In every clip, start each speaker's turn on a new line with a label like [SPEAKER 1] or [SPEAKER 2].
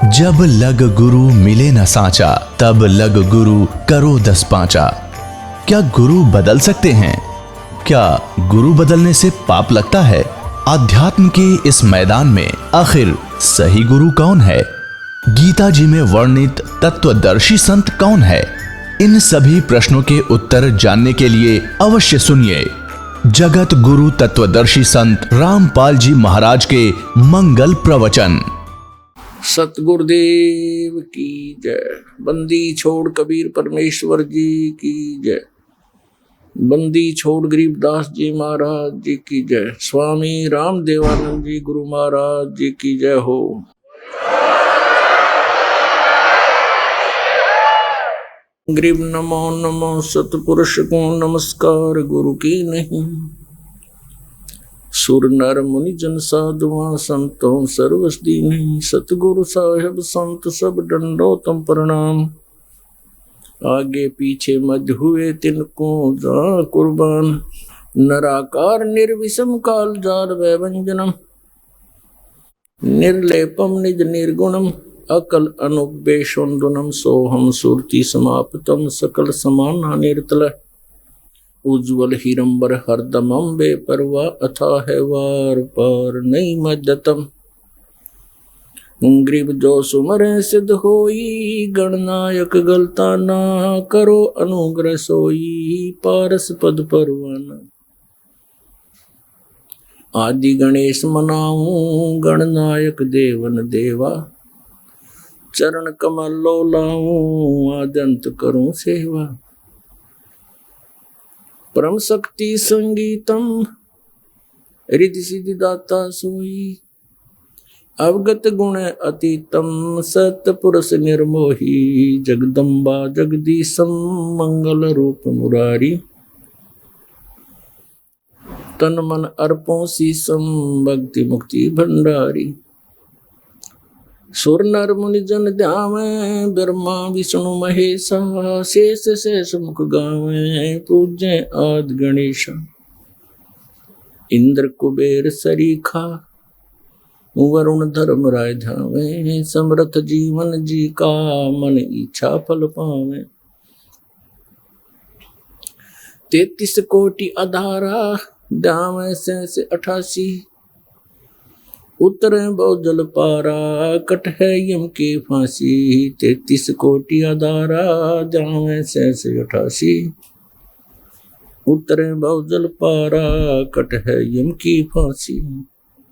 [SPEAKER 1] जब लग गुरु मिले न साचा, तब लग गुरु करो 10 पांचा। क्या गुरु बदल सकते हैं? क्या गुरु बदलने से पाप लगता है? अध्यात्म के इस मैदान में आखिर सही गुरु कौन है? गीता जी में वर्णित तत्वदर्शी संत कौन है? इन सभी प्रश्नों के उत्तर जानने के लिए अवश्य सुनिए जगत गुरु तत्वदर्शी संत रामपाल जी महाराज के मंगल प्रवचन।
[SPEAKER 2] सतगुरुदेव की जय। बंदी छोड़ कबीर परमेश्वर जी की जय। बंदी छोड़ गरीबदास जी महाराज जी की जय। स्वामी रामदेवानंद जी गुरु महाराज जी की जय हो। गरीब नमो नमो सतपुरुष को नमस्कार गुरु की नहीं। सुर नर मुनि जन साधुआ संतों सर्वस दीन। सतगुरु साहेब संत सब दंडोतम प्रणाम। आगे पीछे मध्य हुए तिनको जा कुर्बान। नराकार निर्विषम काल जार वैवंजनम। निर्लेपम निज निर्गुणम अकल अनुपेशोन्दुनम। सोहम सुरति समाप्तम सकल समाना निर्तल। उज्ज्वल हिरंबर हरदम अम्बे परवा अथा है वार पार नहीं मध्यतम। ग्रीब जो सुमरे सिद्ध होई। गणनायक गलता ना करो अनुग्रह सोई। पारस पद परवाना आदि गणेश मनाऊं। गणनायक देवन देवा चरण कमल लो लाऊं। आदंत करूं सेवा परम शक्ति संगीतम। रिद्धि सिद्धि दाता सोई। अवगत गुण अतीतम सतपुरुष निर्मोही। जगदम्बा जगदीशम मंगल रूप मुरारी। तन मन अर्पों शीसम भक्ति मुक्ति भंडारी। सुर नर मुनि जन ध्यावे। ब्रह्मा विष्णु महेशा। शेष शेष मुख गावे पूज्य आदि गणेशा। इंद्र कुबेर सरीखा वरुण धर्म राय धावे। समर्थ जीवन जी का मन इच्छा फल पावे। 33 कोटि आधारा ध्यावे से 88। उतरे बहु जल पारा कट है यम की फांसी। 33 कोटि आधारा जावे से 88। उतरे बहु जल पारा कट है यम की फांसी।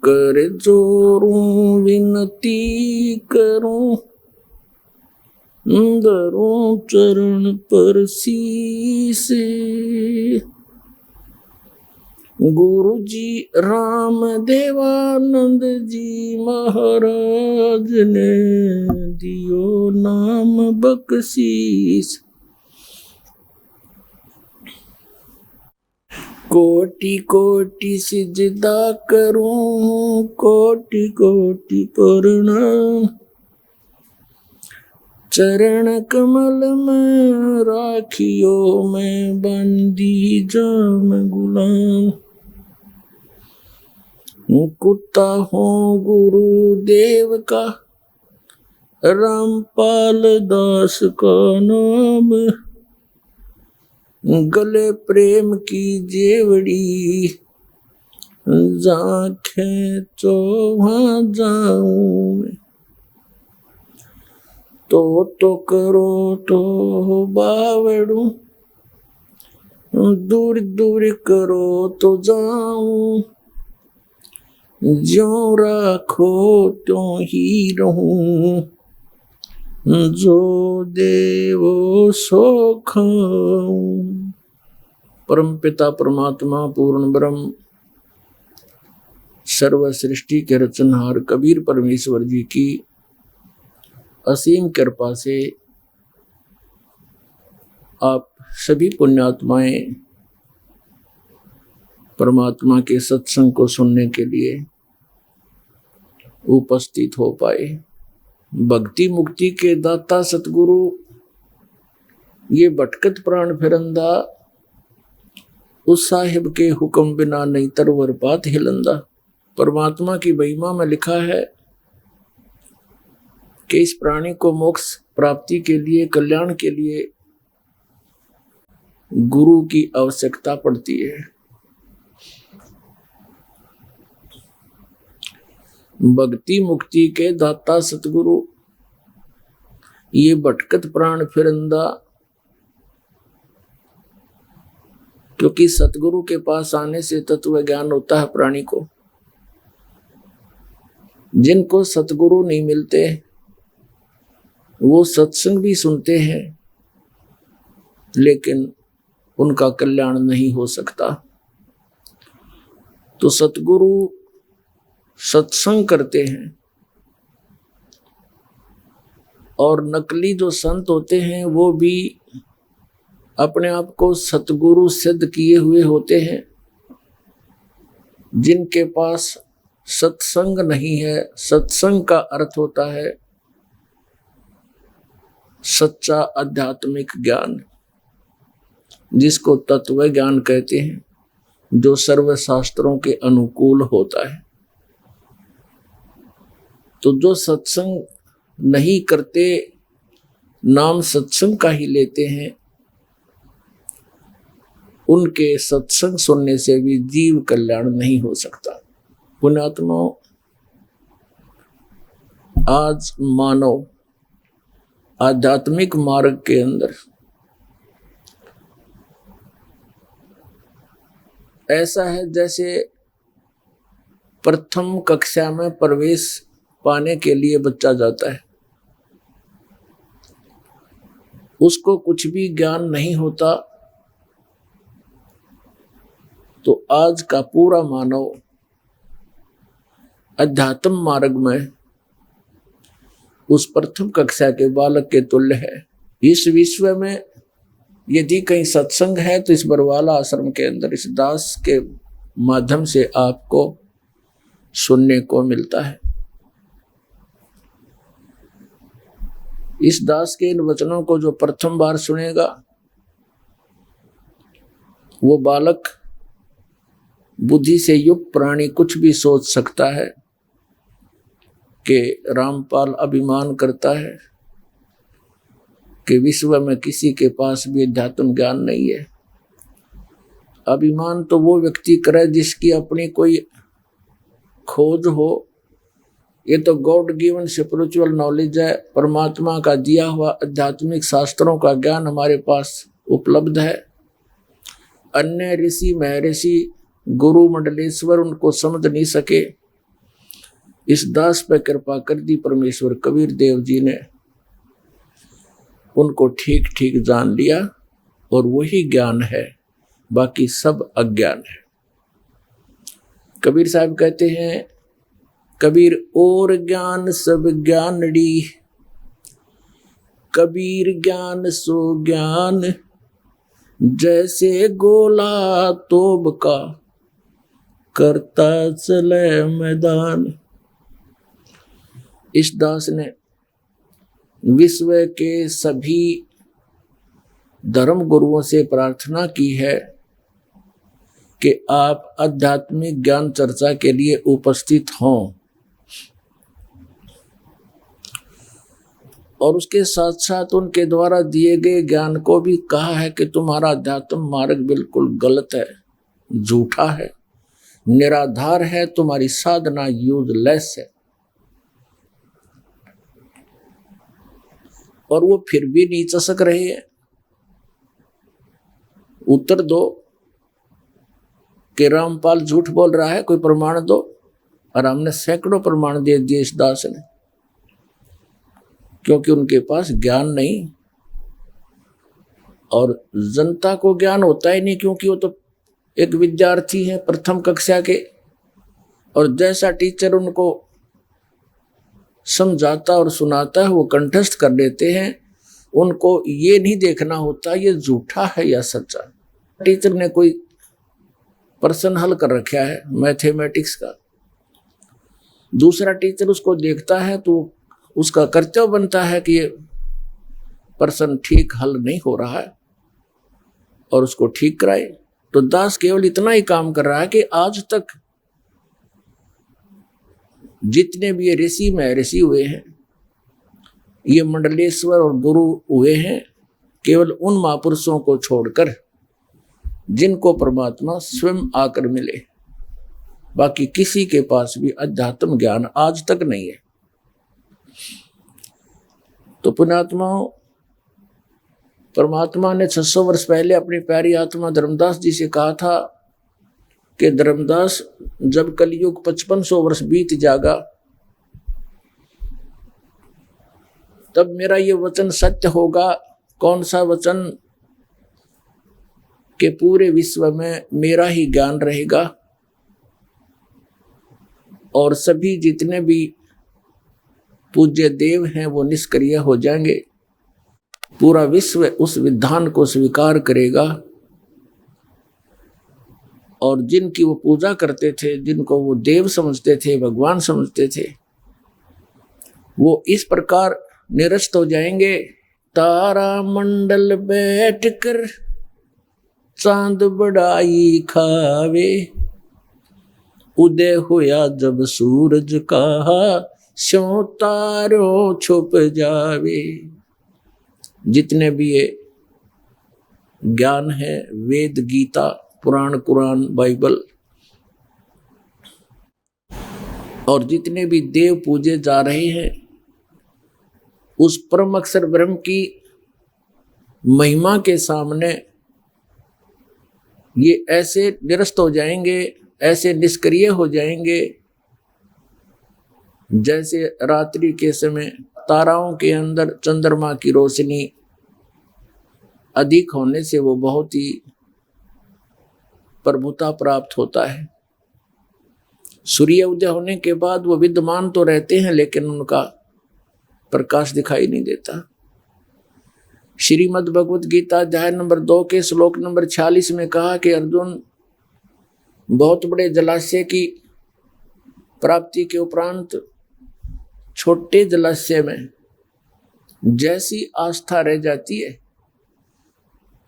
[SPEAKER 2] कर जोरूं विनती करूं। धरूं चरण पर शीस। गुरु जी राम देवानंद जी महाराज ने दियो नाम बख्शीस। कोटि कोटि सिजदा करूं। कोटि कोटि प्रणाम। चरण कमल में राखियो मैं बंदी जाम गुलाम। कुत्ता हूँ गुरुदेव का रामपाल दास का नाम। गले प्रेम की जेवड़ी जाखे तो वहाँ जाऊं। तो करो तो बावड़ू। दूर दूर करो तो जाऊं। ज्यों राखो त्यों ही रहूं। जो देवो सो खाऊं। परम पिता परमात्मा पूर्ण ब्रह्म सर्व सृष्टि के रचनहार कबीर परमेश्वर जी की असीम कृपा से आप सभी पुण्यात्माएं परमात्मा के सत्संग को सुनने के लिए उपस्थित हो पाए। भक्ति मुक्ति के दाता सतगुरु ये भटकत प्राण फिरंदा। उस साहिब के हुक्म बिना नहीं तरवर पात हिलंदा। परमात्मा की महिमा में लिखा है कि इस प्राणी को मोक्ष प्राप्ति के लिए, कल्याण के लिए गुरु की आवश्यकता पड़ती है। भक्ति मुक्ति के दाता सतगुरु, ये भटकत प्राण फिरंदा, क्योंकि सतगुरु के पास आने से तत्व ज्ञान होता है प्राणी को। जिनको सतगुरु नहीं मिलते वो सत्संग भी सुनते हैं लेकिन उनका कल्याण नहीं हो सकता। तो सतगुरु सत्संग करते हैं और नकली जो संत होते हैं वो भी अपने आप को सतगुरु सिद्ध किए हुए होते हैं। जिनके पास सत्संग नहीं है, सत्संग का अर्थ होता है सच्चा आध्यात्मिक ज्ञान, जिसको तत्व ज्ञान कहते हैं, जो सर्व शास्त्रों के अनुकूल होता है। तो जो सत्संग नहीं करते, नाम सत्संग का ही लेते हैं, उनके सत्संग सुनने से भी जीव कल्याण नहीं हो सकता। पुण्यात्मा, आज मानव आध्यात्मिक मार्ग के अंदर ऐसा है जैसे प्रथम कक्षा में प्रवेश पाने के लिए बच्चा जाता है, उसको कुछ भी ज्ञान नहीं होता। तो आज का पूरा मानव अध्यात्म मार्ग में उस प्रथम कक्षा के बालक के तुल्य है। इस विश्व में यदि कहीं सत्संग है तो इस बरवाला आश्रम के अंदर इस दास के माध्यम से आपको सुनने को मिलता है। इस दास के इन वचनों को जो प्रथम बार सुनेगा वो बालक बुद्धि से युक्त प्राणी कुछ भी सोच सकता है कि रामपाल अभिमान करता है कि विश्व में किसी के पास भी अध्यात्म ज्ञान नहीं है। अभिमान तो वो व्यक्ति करे जिसकी अपनी कोई खोज हो। ये तो गॉड गिवन स्पिरिचुअल नॉलेज है, परमात्मा का दिया हुआ आध्यात्मिक शास्त्रों का ज्ञान हमारे पास उपलब्ध है। अन्य ऋषि महर्षि गुरु मंडलेश्वर उनको समझ नहीं सके। इस दास पर कृपा कर दी परमेश्वर कबीर देव जी ने, उनको ठीक ठीक जान लिया और वही ज्ञान है, बाकी सब अज्ञान है। कबीर साहब कहते हैं, कबीर और ज्ञान सब ज्ञानड़ी, कबीर ज्ञान सो ज्ञान, जैसे गोला तोब का करता चले मैदान। इस दास ने विश्व के सभी धर्म गुरुओं से प्रार्थना की है कि आप आध्यात्मिक ज्ञान चर्चा के लिए उपस्थित हों, और उसके साथ साथ उनके द्वारा दिए गए ज्ञान को भी कहा है कि तुम्हारा अध्यात्म मार्ग बिल्कुल गलत है, झूठा है, निराधार है, तुम्हारी साधना यूजलेस है। और वो फिर भी नहीं चसक रहे हैं। उत्तर दो कि रामपाल झूठ बोल रहा है, कोई प्रमाण दो। और हमने सैकड़ों प्रमाण दे दिए इस दास ने, क्योंकि उनके पास ज्ञान नहीं, और जनता को ज्ञान होता ही नहीं, क्योंकि वो तो एक विद्यार्थी है प्रथम कक्षा के, और जैसा टीचर उनको समझाता और सुनाता है वो कंठस्थ कर देते हैं। उनको ये नहीं देखना होता ये झूठा है या सच्चा। टीचर ने कोई प्रश्न हल कर रखा है मैथमेटिक्स का, दूसरा टीचर उसको देखता है तो उसका कर्तव्य बनता है कि ये प्रश्न ठीक हल नहीं हो रहा है और उसको ठीक कराए। तो दास केवल इतना ही काम कर रहा है कि आज तक जितने भी ऋषि महर्षि हुए हैं ये मंडलेश्वर और गुरु हुए हैं केवल उन महापुरुषों को छोड़कर जिनको परमात्मा स्वयं आकर मिले। बाकी किसी के पास भी अध्यात्म ज्ञान आज तक नहीं है। तो पुण्यात्माओं, परमात्मा ने 600 वर्ष पहले अपनी प्यारी आत्मा धर्मदास जी से कहा था कि धर्मदास, जब कलयुग 5500 वर्ष बीत जाएगा तब मेरा ये वचन सत्य होगा। कौन सा वचन? कि पूरे विश्व में मेरा ही ज्ञान रहेगा और सभी जितने भी पूज्य देव हैं वो निष्क्रिय हो जाएंगे। पूरा विश्व उस विधान को स्वीकार करेगा और जिनकी वो पूजा करते थे, जिनको वो देव समझते थे, भगवान समझते थे, वो इस प्रकार निरस्त हो जाएंगे। तारा मंडल बैठकर चांद बड़ाई खावे, उदय होया जब सूरज का स्यों तारों छुप जावे। जितने भी ये ज्ञान है, वेद, गीता, पुराण, कुरान, बाइबल, और जितने भी देव पूजे जा रहे हैं, उस परम अक्षर ब्रह्म की महिमा के सामने ये ऐसे निरस्त हो जाएंगे, ऐसे निष्क्रिय हो जाएंगे, जैसे रात्रि के समय ताराओं के अंदर चंद्रमा की रोशनी अधिक होने से वो बहुत ही प्रभुता प्राप्त होता है। सूर्य उदय होने के बाद वो विद्यमान तो रहते हैं लेकिन उनका प्रकाश दिखाई नहीं देता। श्रीमद् भगवत गीता अध्याय नंबर 2 के श्लोक नंबर 46 में कहा कि अर्जुन, बहुत बड़े जलाशय की प्राप्ति के उपरांत छोटे जलाशय में जैसी आस्था रह जाती है,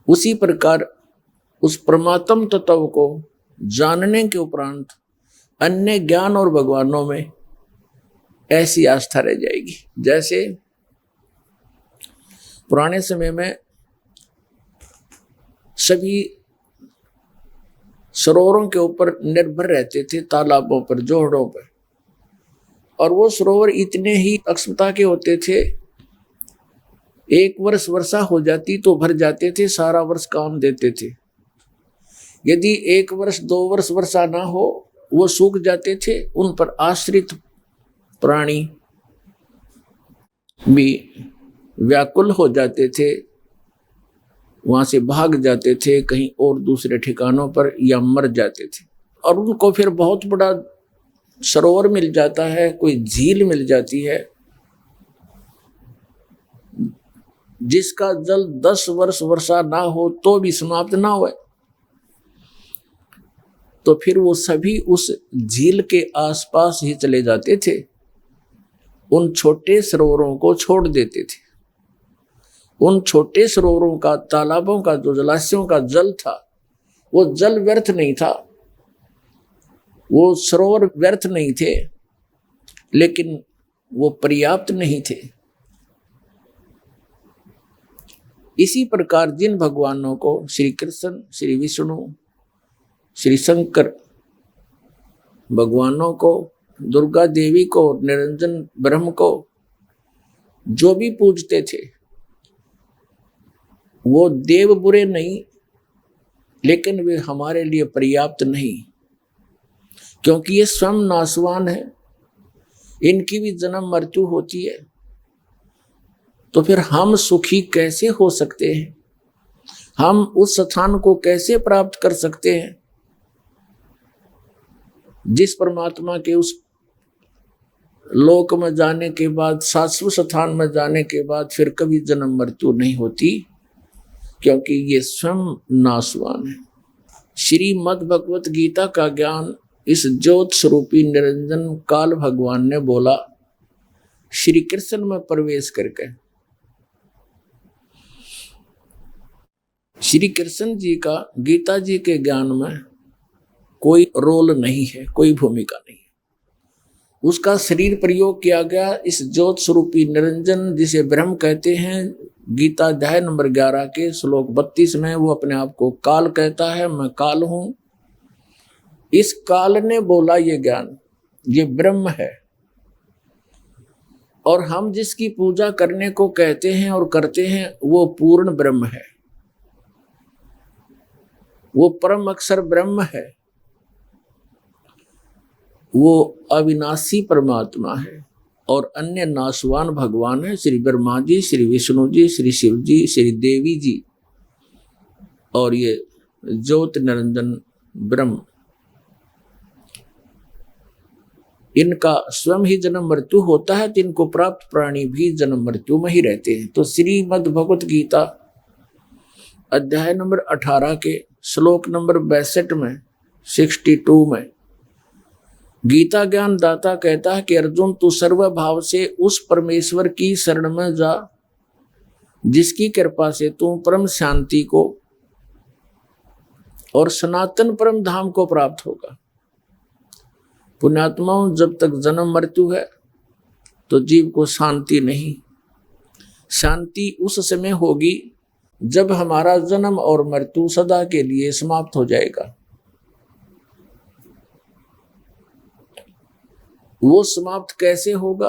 [SPEAKER 2] उसी प्रकार उस परमात्म तत्व को जानने के उपरांत अन्य ज्ञान और भगवानों में ऐसी आस्था रह जाएगी। जैसे पुराने समय में सभी सरोवरों के ऊपर निर्भर रहते थे, तालाबों पर, जोहड़ों पर, और वो सरोवर इतने ही अक्षमता के होते थे, एक वर्ष वर्षा हो जाती तो भर जाते थे, सारा वर्ष काम देते थे। यदि 1 वर्ष 2 वर्ष वर्षा ना हो, वो सूख जाते थे। उन पर आश्रित प्राणी भी व्याकुल हो जाते थे, वहां से भाग जाते थे कहीं और दूसरे ठिकानों पर, या मर जाते थे। और उनको फिर बहुत बड़ा सरोवर मिल जाता है, कोई झील मिल जाती है जिसका जल 10 वर्ष वर्षा ना हो तो भी समाप्त ना हो, तो फिर वो सभी उस झील के आसपास ही चले जाते थे, उन छोटे सरोवरों को छोड़ देते थे। उन छोटे सरोवरों का, तालाबों का, जो जलाशयों का जल था, वो जल व्यर्थ नहीं था, वो सरोवर व्यर्थ नहीं थे, लेकिन वो पर्याप्त नहीं थे। इसी प्रकार जिन भगवानों को, श्री कृष्ण, श्री विष्णु, श्री शंकर भगवानों को, दुर्गा देवी को, निरंजन ब्रह्म को जो भी पूजते थे, वो देव बुरे नहीं, लेकिन वे हमारे लिए पर्याप्त नहीं, क्योंकि ये स्वयं नाशवान है, इनकी भी जन्म मृत्यु होती है। तो फिर हम सुखी कैसे हो सकते हैं? हम उस स्थान को कैसे प्राप्त कर सकते हैं जिस परमात्मा के उस लोक में जाने के बाद, शाश्वत स्थान में जाने के बाद फिर कभी जन्म मृत्यु नहीं होती, क्योंकि ये स्वयं नाशवान है। श्रीमद् भगवत गीता का ज्ञान इस ज्योत स्वरूपी निरंजन काल भगवान ने बोला श्री कृष्ण में प्रवेश करके। श्री कृष्ण जी का गीता जी के ज्ञान में कोई रोल नहीं है, कोई भूमिका नहीं है। उसका शरीर प्रयोग किया गया इस ज्योत स्वरूपी निरंजन जिसे ब्रह्म कहते हैं। गीता अध्याय नंबर 11 के श्लोक 32 में वो अपने आप को काल कहता है, मैं काल हूं। इस काल ने बोला ये ज्ञान, ये ब्रह्म है। और हम जिसकी पूजा करने को कहते हैं और करते हैं वो पूर्ण ब्रह्म है, वो परम अक्षर ब्रह्म है, वो अविनाशी परमात्मा है। और अन्य नाशवान भगवान है, श्री ब्रह्मा जी, श्री विष्णु जी, श्री शिव जी, श्री देवी जी, और ये ज्योत निरंजन ब्रह्म। इनका स्वयं ही जन्म मृत्यु होता है, तो इनको प्राप्त प्राणी भी जन्म मृत्यु में ही रहते हैं। तो श्रीमद् भगवत गीता अध्याय नंबर 18 के श्लोक नंबर 62 में 62 में गीता ज्ञान दाता कहता है कि अर्जुन तू सर्वभाव से उस परमेश्वर की शरण में जा जिसकी कृपा से तू परम शांति को और सनातन परम धाम को प्राप्त होगा। पुण्यात्माओं, जब तक जन्म मृत्यु है तो जीव को शांति नहीं। शांति उस समय होगी जब हमारा जन्म और मृत्यु सदा के लिए समाप्त हो जाएगा। वो समाप्त कैसे होगा?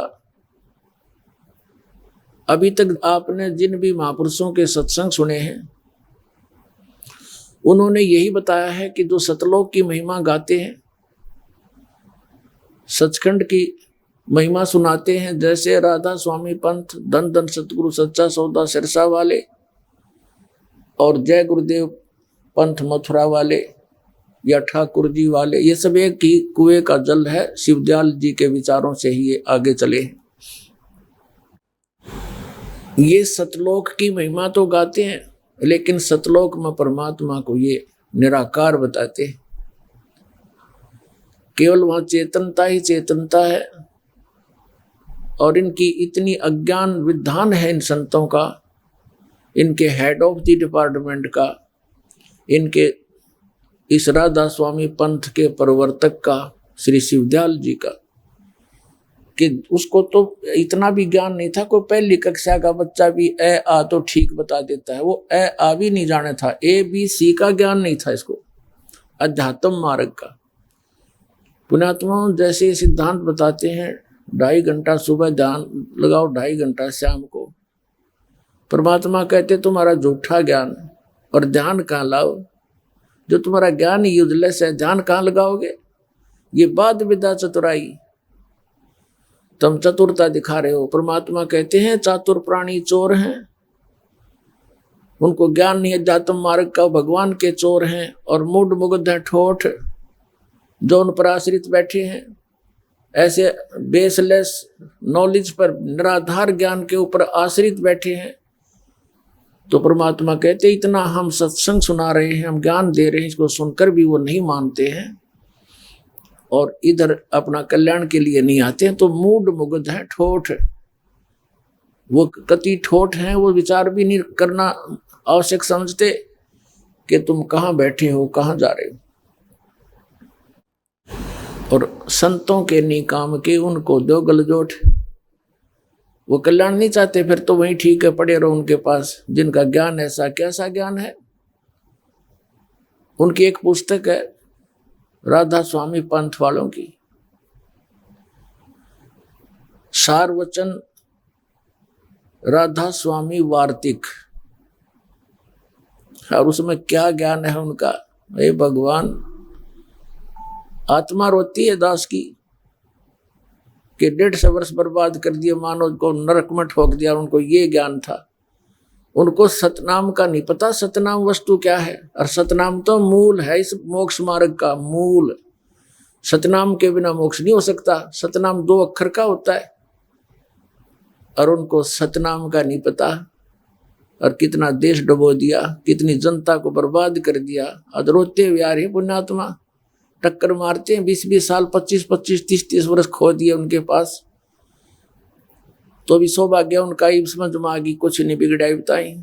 [SPEAKER 2] अभी तक आपने जिन भी महापुरुषों के सत्संग सुने हैं उन्होंने यही बताया है कि जो सतलोक की महिमा गाते हैं, सचखंड की महिमा सुनाते हैं, जैसे राधा स्वामी पंथ, धन धन सतगुरु सच्चा सौदा सिरसा वाले, और जय गुरुदेव पंथ मथुरा वाले या ठाकुर जी वाले, ये सब एक ही कुएं का जल है। शिवदयाल जी के विचारों से ही ये आगे चले हैं। ये सतलोक की महिमा तो गाते हैं, लेकिन सतलोक में परमात्मा को ये निराकार बताते हैं। केवल वहां चेतनता ही चेतनता है। और इनकी इतनी अज्ञान विधान है इन संतों का, इनके हेड ऑफ द डिपार्टमेंट का, इनके इस राधा स्वामी पंथ के प्रवर्तक का, श्री शिवदयाल जी का, कि उसको तो इतना भी ज्ञान नहीं था। कोई पहली कक्षा का बच्चा भी ए आ तो ठीक बता देता है, वो ए आ भी नहीं जाना था, ए बी सी का ज्ञान नहीं था इसको, अध्यात्म मार्ग का। पुण्यात्माओं, जैसे सिद्धांत बताते हैं 2.5 घंटा सुबह ध्यान लगाओ, 2.5 घंटा शाम को। परमात्मा कहते तुम्हारा झूठा ज्ञान और ध्यान कहाँ लाओ, जो तुम्हारा ज्ञान यूजलेस है, ध्यान कहाँ लगाओगे? ये बात विद्या चतुराई, तुम चतुरता दिखा रहे हो। परमात्मा कहते हैं चातुर प्राणी चोर हैं, उनको ज्ञान नहीं अध्यात्म मार्ग का, भगवान के चोर हैं। और मूड मुग्ध है ठोठ, जो उन पर आश्रित बैठे हैं, ऐसे बेसलेस नॉलेज पर, निराधार ज्ञान के ऊपर आश्रित बैठे हैं। तो परमात्मा कहते इतना हम सत्संग सुना रहे हैं, हम ज्ञान दे रहे हैं, इसको सुनकर भी वो नहीं मानते हैं और इधर अपना कल्याण के लिए नहीं आते हैं। तो मूड मुग्ध है ठोठ, वो कति ठोठ हैं, वो विचार भी नहीं करना आवश्यक समझते कि तुम कहाँ बैठे हो, कहाँ जा रहे हो। और संतों के निकाम के उनको दो गलजोट, वो कल्याण नहीं चाहते, फिर तो वहीं ठीक है, पड़े रहो उनके पास, जिनका ज्ञान ऐसा कैसा ज्ञान है। उनकी एक पुस्तक है राधा स्वामी पंथ वालों की, सारवचन राधा स्वामी वार्तिक, और उसमें क्या ज्ञान है उनका। हे भगवान, आत्मा रोती है दास की कि 150 वर्ष बर्बाद कर दिए, मानव को नरक में ठोक दिया। उनको ये ज्ञान था, उनको सतनाम का नहीं पता, सतनाम वस्तु क्या है। और सतनाम तो मूल है इस मोक्ष मार्ग का, मूल। सतनाम के बिना मोक्ष नहीं हो सकता। सतनाम 2 अक्षर का होता है, और उनको सतनाम का नहीं पता। और कितना देश डुबो दिया, कितनी जनता को बर्बाद कर दिया। और रोते हुए आ रहे पुण्यात्मा, टक्कर मारते हैं, 20-20 साल, 25-25, 30-30 वर्ष खो दिए उनके पास। तो भी सौभाग्य उनका ही समझ में आ गई, कुछ नहीं बिगड़ाई बताई।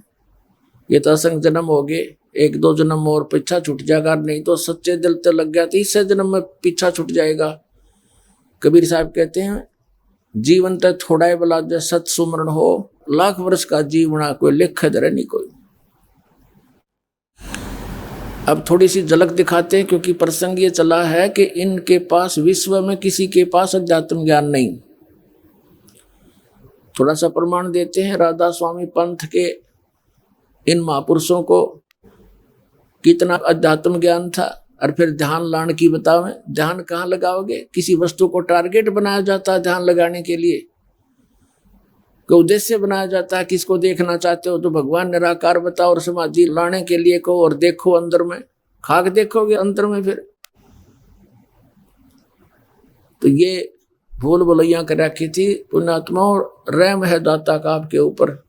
[SPEAKER 2] ये तो असंग जन्म हो गए, 1-2 जन्म और पीछा छूट जाएगा, नहीं तो सच्चे दिल तो लग गया तो इससे जन्म में पीछा छूट जाएगा। कबीर साहब कहते हैं जीवन तक थोड़ा ही बला जै सत सुमरण हो, लाख वर्ष का जीवना कोई लिख धरे नहीं कोई। अब थोड़ी सी झलक दिखाते हैं, क्योंकि प्रसंग ये चला है कि इनके पास विश्व में किसी के पास अध्यात्म ज्ञान नहीं। थोड़ा सा प्रमाण देते हैं। राधा स्वामी पंथ के इन महापुरुषों को कितना अध्यात्म ज्ञान था। और फिर ध्यान लाने की बताओ, ध्यान कहाँ लगाओगे? किसी वस्तु को टारगेट बनाया जाता है ध्यान लगाने के लिए, कोई उद्देश्य बनाया जाता है। किसको देखना चाहते हो तो भगवान निराकार बताओ, और समाधि लाने के लिए कहो और देखो अंदर में, खाक देखोगे अंदर में। फिर तो ये भूल भुलैया कर रखी थी पुण्यात्मा, और रहम है दाता का आपके ऊपर।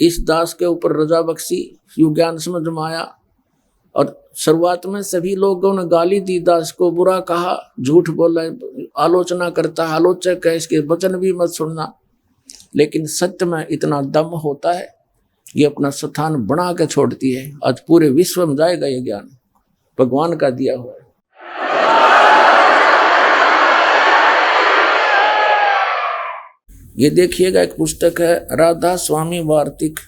[SPEAKER 2] इस दास के ऊपर रजा बख्शी, यू ज्ञान समझ में आया। और शुरुआत में सभी लोगों ने गाली दी, दास को बुरा कहा, झूठ बोला, आलोचना करता है, आलोचक है, इसके वचन भी मत सुनना। लेकिन सत्य में इतना दम होता है, ये अपना स्थान बना के छोड़ती है। आज पूरे विश्व में जाएगा ये ज्ञान, भगवान का दिया हुआ है। ये देखिएगा, एक पुस्तक है राधा स्वामी वार्तिक,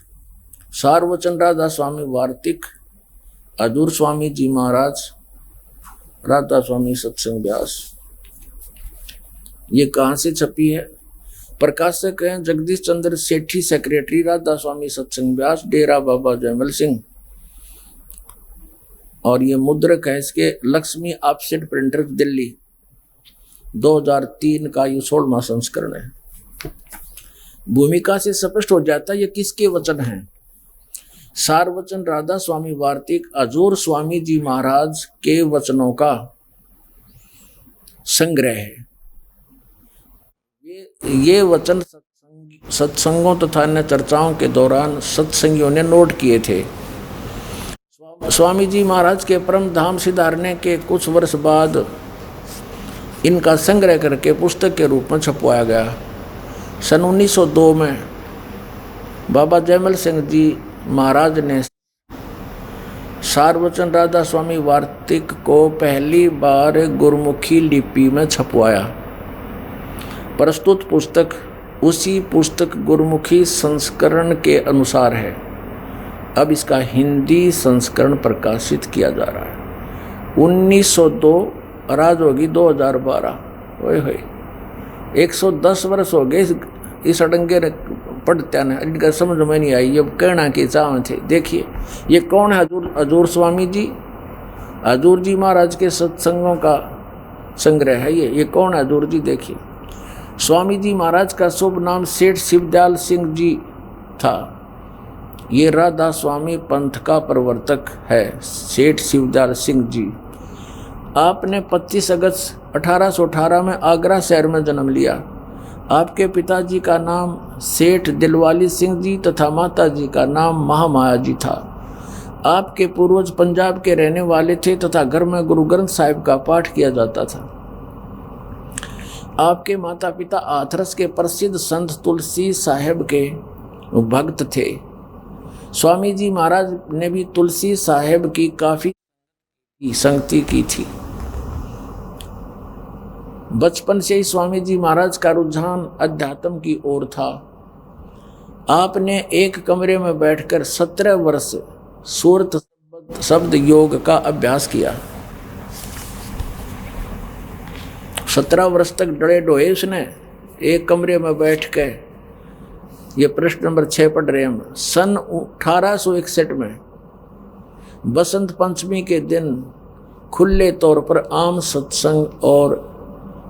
[SPEAKER 2] सारवचन राधा स्वामी वार्तिक, अजूर स्वामी जी महाराज, राधा स्वामी सत्संग व्यास। ये कहाँ से छपी है? प्रकाशक हैं जगदीश चंद्र सेठी, सेक्रेटरी राधा स्वामी सत्संग व्यास, डेरा बाबा जयमल सिंह। और ये मुद्रक है इसके लक्ष्मी ऑफसेट प्रिंटर, दिल्ली, 2003 का ये 16वां संस्करण है। भूमिका से स्पष्ट हो जाता है ये किसके वचन हैं। सारवचन राधा स्वामी वार्तिक अजूर स्वामी जी महाराज के वचनों का संग्रह है। ये वचन सत्संगों तथा अन्य चर्चाओं के दौरान सत्संगियों ने नोट किए थे। स्वामी जी महाराज के परम धाम सिधारने के कुछ वर्ष बाद इनका संग्रह करके पुस्तक के रूप में छपवाया गया। सन 1902 में बाबा जयमल सिंह जी महाराज ने सारवचन राधा स्वामी वार्तिक को पहली बार गुरमुखी लिपि में छपवाया। प्रस्तुत पुस्तक उसी पुस्तक गुरमुखी संस्करण के अनुसार है। अब इसका हिंदी संस्करण प्रकाशित किया जा रहा है। 1902 और आज होगी 2012, ओए होए 110 वर्ष हो गए इस अडंगे पढ़ते न, इनका समझ में नहीं आई। अब कहना की चाह थे। देखिए ये कौन है? अजूर स्वामी जी, अजूर जी महाराज के सत्संगों का संग्रह है ये कौन है अजूर जी? देखिए स्वामी जी महाराज का शुभ नाम सेठ शिवदयाल सिंह जी था। ये राधा स्वामी पंथ का प्रवर्तक है, सेठ शिवदयाल सिंह जी। आपने 25 अगस्त 1818 में आगरा शहर में जन्म लिया। आपके पिताजी का नाम सेठ दिलवाली सिंह जी तथा माताजी का नाम महामाया जी था। आपके पूर्वज पंजाब के रहने वाले थे तथा घर में गुरु ग्रंथ साहिब का पाठ किया जाता था। आपके माता पिता हाथरस के प्रसिद्ध संत तुलसी साहिब के भक्त थे। स्वामी जी महाराज ने भी तुलसी साहिब की काफी संगति की थी। बचपन से ही स्वामी जी महाराज का रुझान अध्यात्म की ओर था। आपने एक कमरे में बैठकर 17 वर्ष सूरत शब्द योग का अभ्यास किया। 17 वर्ष तक डरे डोए उसने एक कमरे में बैठ के। ये प्रश्न नंबर 6 पढ़ रहे हम। सन 1861 में बसंत पंचमी के दिन खुले तौर पर आम सत्संग और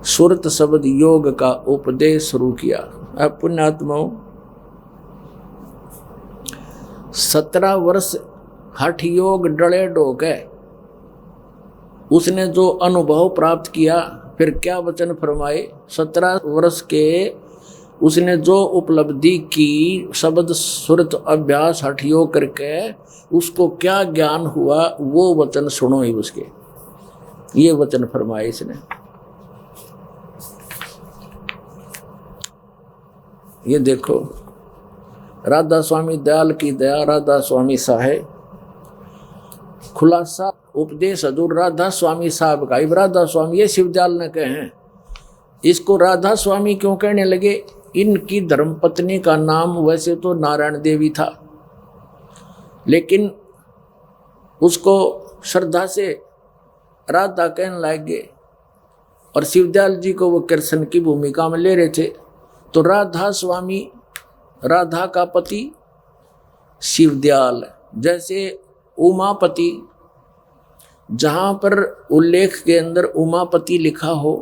[SPEAKER 2] सुरत शब्द योग का उपदेश शुरू किया। अब पुण्यात्माओं 17 वर्ष हठ योग डले डोके उसने जो अनुभव प्राप्त किया, फिर क्या वचन फरमाए। 17 वर्ष के उसने जो उपलब्धि की शब्द सुरत अभ्यास हठ योग करके उसको क्या ज्ञान हुआ, वो वचन सुनो ही उसके। ये वचन फरमाए इसने। ये देखो राधा स्वामी दयाल की दया, राधा स्वामी साहेब खुलासा उपदेश हजूर राधा स्वामी साहब का। राधा स्वामी ये शिवदयाल ने कहे हैं इसको राधा स्वामी क्यों कहने लगे? इनकी धर्मपत्नी का नाम वैसे तो नारायण देवी था, लेकिन उसको श्रद्धा से राधा कहने लगे और शिवदयाल जी को वो कृष्ण की भूमिका में ले रहे थे। तो राधा स्वामी, राधा का पति शिवदयाल, जैसे उमापति, जहाँ पर उल्लेख के अंदर उमापति लिखा हो,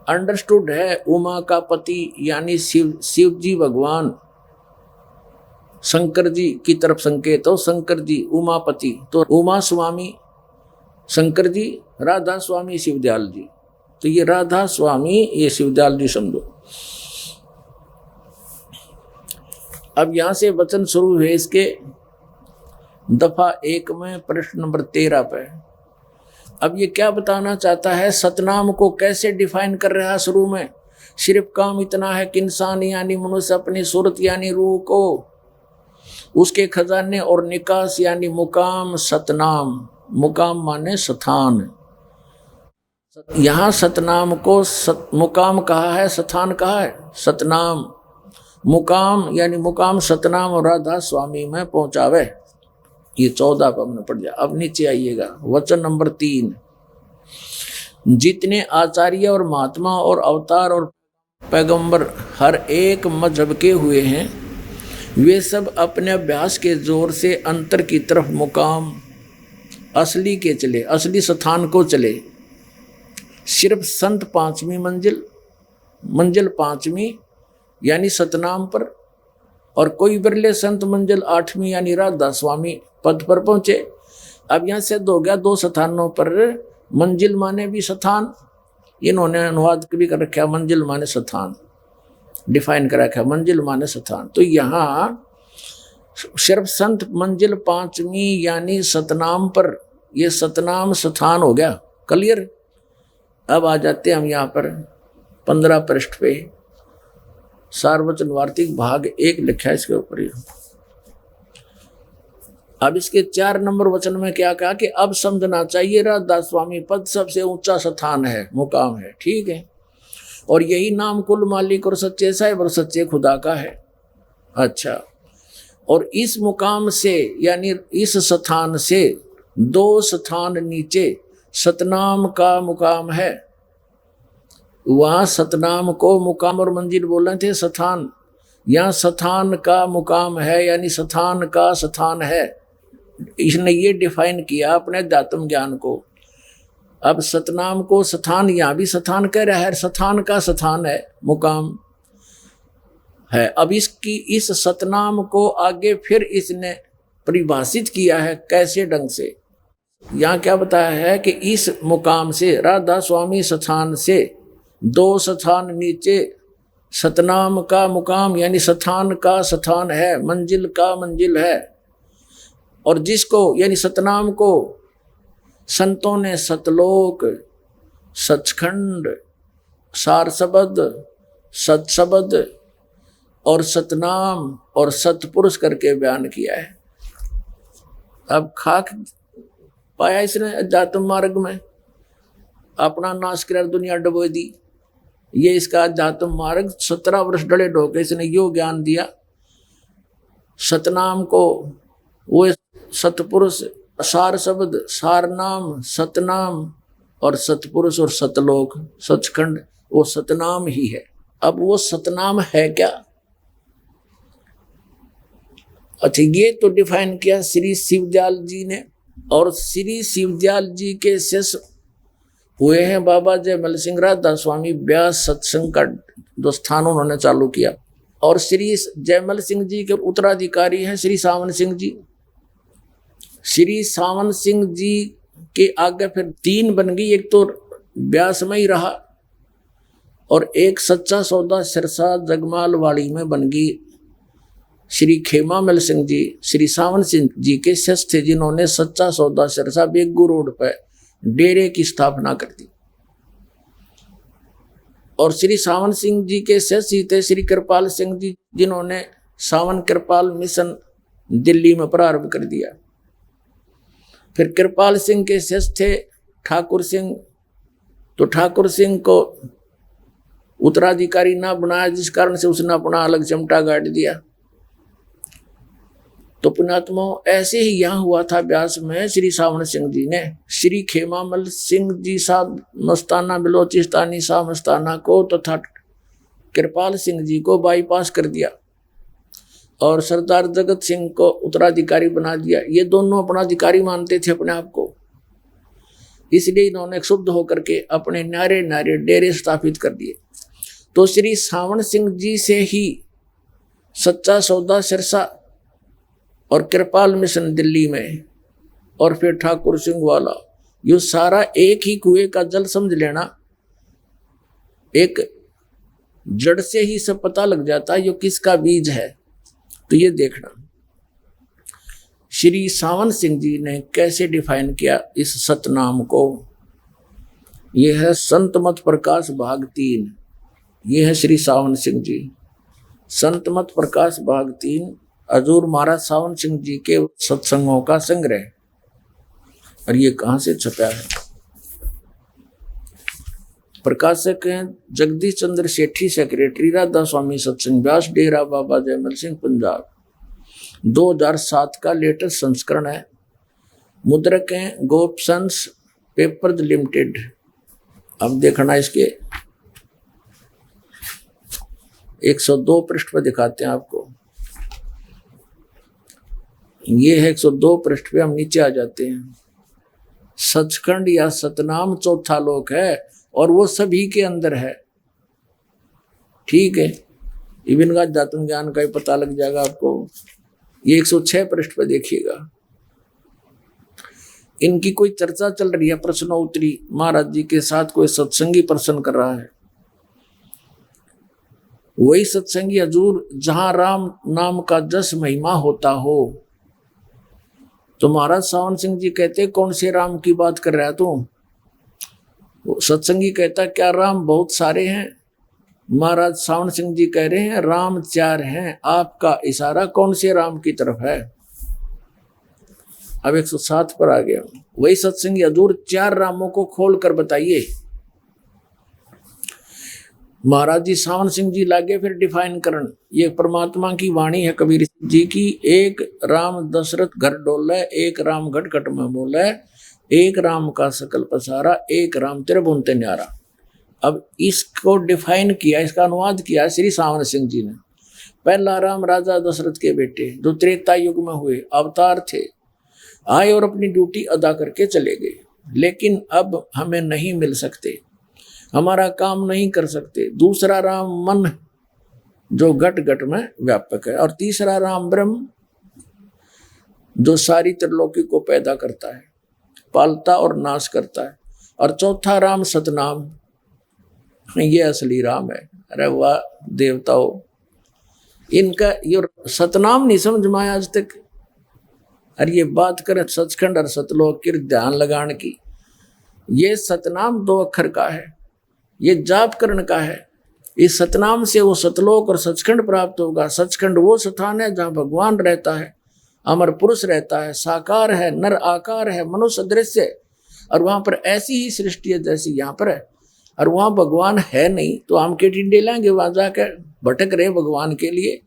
[SPEAKER 2] अंडरस्टूड है उमा का पति यानी शिव जी भगवान, शंकर जी की तरफ संकेत हो, शंकर जी उमापति, तो उमा स्वामी शंकर जी, राधा स्वामी शिवदयाल जी। तो ये राधा स्वामी, ये शिवदयाल जी समझो। अब यहां से वचन शुरू हुए इसके दफा 1 में प्रश्न नंबर 13 पे। अब ये क्या बताना चाहता है? सतनाम को कैसे डिफाइन कर रहा है शुरू में? सिर्फ काम इतना है कि इंसान यानी मनुष्य अपनी सूरत यानी रूह को, उसके खजाने और निकास यानी मुकाम सतनाम, मुकाम माने स्थान। यहाँ सतनाम को मुकाम कहा है, स्थान कहा है सतनाम। मुकाम यानी मुकाम सतनाम और राधा स्वामी में पहुंचावे। ये 14 पर हमने पढ़ दिया। अब नीचे आइएगा, वचन नंबर 3। जितने आचार्य और महात्मा और अवतार और पैगंबर हर एक मजहब के हुए हैं, वे सब अपने अभ्यास के जोर से अंतर की तरफ मुकाम असली के चले, असली स्थान को चले। सिर्फ संत 5वीं मंजिल 5वीं यानी सतनाम पर, और कोई बिरले संत मंजिल 8वीं यानी राधा स्वामी पद पर पहुंचे। अब यहाँ से हो गया 2 स्थानों पर। मंजिल माने भी स्थान, इन्होंने अनुवाद भी कर रखा, मंजिल माने स्थान, डिफाइन कर रखा, मंजिल माने स्थान। तो यहाँ सिर्फ संत मंजिल 5वीं यानी सतनाम पर, ये सतनाम स्थान हो गया। क्लियर? अब आ जाते हैं हम यहाँ पर 15 पृष्ठ पे, सार्वजन वार्तिक भाग 1 लिखा है इसके ऊपर। अब इसके 4 नंबर वचन में क्या कहा कि अब समझना चाहिए राधा स्वामी पद सबसे ऊंचा स्थान है, मुकाम है, ठीक है, और यही नाम कुल मालिक और सच्चे साहिब और सच्चे खुदा का है। अच्छा, और इस मुकाम से यानी इस स्थान से 2 स्थान नीचे सतनाम का मुकाम है। वहां सतनाम को मुकाम और मंजिल बोल रहे थे, स्थान, यहाँ स्थान का मुकाम है यानी स्थान का स्थान है। इसने ये डिफाइन किया अपने अध्यात्म ज्ञान को। अब सतनाम को स्थान, यहाँ भी स्थान कह रहा है, स्थान का स्थान है, मुकाम है। अब इसकी इस सतनाम को आगे फिर इसने परिभाषित किया है, कैसे ढंग से? यहाँ क्या बताया है कि इस मुकाम से, राधा स्वामी स्थान से 2 स्थान नीचे सतनाम का मुकाम यानी स्थान का स्थान है, मंजिल का मंजिल है। और जिसको यानी सतनाम को संतों ने सतलोक, सचखंड, सारसबद, सतशबद और सतनाम और सतपुरुष करके बयान किया है। अब खाक पाया इसने अध्यात्म मार्ग में, अपना नाश कर दुनिया डुबो दी। ये इसका अध्यात्म मार्ग 17 वर्ष डले ढोके इसने यो ज्ञान दिया। सतनाम को वो सतपुरुष, सार शब्द, सार नाम, सतनाम और सतपुरुष और सतलोक, सचखंड, वो सतनाम ही है। अब वो सतनाम है क्या? अच्छा, ये तो डिफाइन किया श्री शिवदयाल जी ने, और श्री शिवदयाल जी के शिष्य हुए हैं बाबा जयमल सिंह राधा स्वामी व्यास सत्संग का जो स्थान उन्होंने चालू किया। और श्री जयमल सिंह जी के उत्तराधिकारी हैं श्री सावन सिंह जी। श्री सावन सिंह जी के आगे फिर 3 बन गई, एक तो व्यास में ही रहा और एक सच्चा सौदा सिरसा जगमाल वाड़ी में बन गई। श्री खेमामल सिंह जी श्री सावन सिंह जी के शिष्य थे, जिन्होंने सच्चा सौदा सिरसा बेगू रोड पर डेरे की स्थापना कर दी। और श्री सावन सिंह जी के शिष्य थे श्री कृपाल सिंह जी, जिन्होंने सावन कृपाल मिशन दिल्ली में प्रारंभ कर दिया। फिर कृपाल सिंह के शिष्य थे ठाकुर सिंह, तो ठाकुर सिंह को उत्तराधिकारी ना बनाया, जिस कारण से उसने अपना अलग चमटा गाड़ दिया। तो पुण्यात्मा ऐसे ही यहाँ हुआ था ब्यास में। श्री सावण सिंह जी ने श्री खेमामल सिंह जी साहब मस्ताना बलोचिस्तानी साहब मस्ताना को तथा कृपाल सिंह जी को बाईपास कर दिया और सरदार जगत सिंह को उत्तराधिकारी बना दिया। ये दोनों अपना अधिकारी मानते थे अपने आप को, इसलिए इन्होंने क्षुब्ध होकर के अपने न्यारे न्यारे डेरे स्थापित कर दिए। तो श्री सावण सिंह जी से ही सच्चा सौदा सिरसा और कृपाल मिशन दिल्ली में और फिर ठाकुर सिंह वाला, ये सारा एक ही कुएं का जल समझ लेना। एक जड़ से ही सब पता लग जाता है ये किसका बीज है। तो ये देखना श्री सावण सिंह जी ने कैसे डिफाइन किया इस सतनाम को। यह है संत मत प्रकाश भाग 3। ये है श्री सावण सिंह जी, संत मत प्रकाश भाग 3, हजूर महाराज सावण सिंह जी के सत्संगों का संग्रह। और ये कहाँ से छपा है? प्रकाशक हैं जगदीश चंद्र सेठी, सेक्रेटरी राधा स्वामी सत्संग व्यास, डेरा बाबा जयमल सिंह, पंजाब। 2007 का लेटेस्ट संस्करण है। मुद्रक हैं गोपसंस पेपर्स लिमिटेड। अब देखना इसके 102 पृष्ठ पर दिखाते हैं आपको। ये है 102 पृष्ठ पे, हम नीचे आ जाते हैं। सचखंड या सतनाम चौथा लोक है और वो सभी के अंदर है। ठीक है, इवन का अध्यात्म ज्ञान का ही पता लग जाएगा आपको। ये 106 पृष्ठ पर देखिएगा। इनकी कोई चर्चा चल रही है, प्रश्नोत्तरी महाराज जी के साथ कोई सत्संगी प्रश्न कर रहा है। वही सत्संगी हजूर जहां राम नाम का जस महिमा होता हो। तो महाराज सावण सिंह जी कहते कौन से राम की बात कर रहा है तू? सत्संगी कहता क्या राम बहुत सारे हैं? महाराज सावण सिंह जी कह रहे हैं राम 4 हैं। आपका इशारा कौन से राम की तरफ है? अब 107 पर आ गया। वही सत्संगी हजूर 4 रामों को खोल कर बताइए। महाराज जी सावण सिंह जी लागे फिर डिफाइन करन। ये परमात्मा की वाणी है कबीर जी की। एक राम दशरथ घर डोले, एक राम घट घट में बोले, एक राम का सकल पसारा, एक राम त्रिभुवन ते न्यारा। अब इसको डिफाइन किया, इसका अनुवाद किया श्री सावण सिंह जी ने। पहला राम राजा दशरथ के बेटे जो त्रेता युग में हुए अवतार थे, आए और अपनी ड्यूटी अदा करके चले गए, लेकिन अब हमें नहीं मिल सकते, हमारा काम नहीं कर सकते। दूसरा राम मन जो घट घट में व्यापक है, और तीसरा राम ब्रह्म जो सारी त्रिलोकी को पैदा करता है, पालता और नाश करता है, और चौथा राम सतनाम, ये असली राम है। अरे वाह देवताओं, इनका ये सतनाम नहीं समझ में आया आज तक। अरे ये बात करें सचखंड और सतलोक की ध्यान लगाने की। ये सतनाम 2 अक्षर का है, ये जाप करण का है। इस सतनाम से वो सतलोक और सचखंड प्राप्त होगा। सचखंड वो स्थान है जहाँ भगवान रहता है, अमर पुरुष रहता है, साकार है, नर आकार है, मनुष्य दृश्य, और वहां पर ऐसी ही सृष्टि है जैसी यहाँ पर है। और वहां भगवान है नहीं तो हम के टिंडे लेंगे, वहां जाकर भटक रहे भगवान के लिए,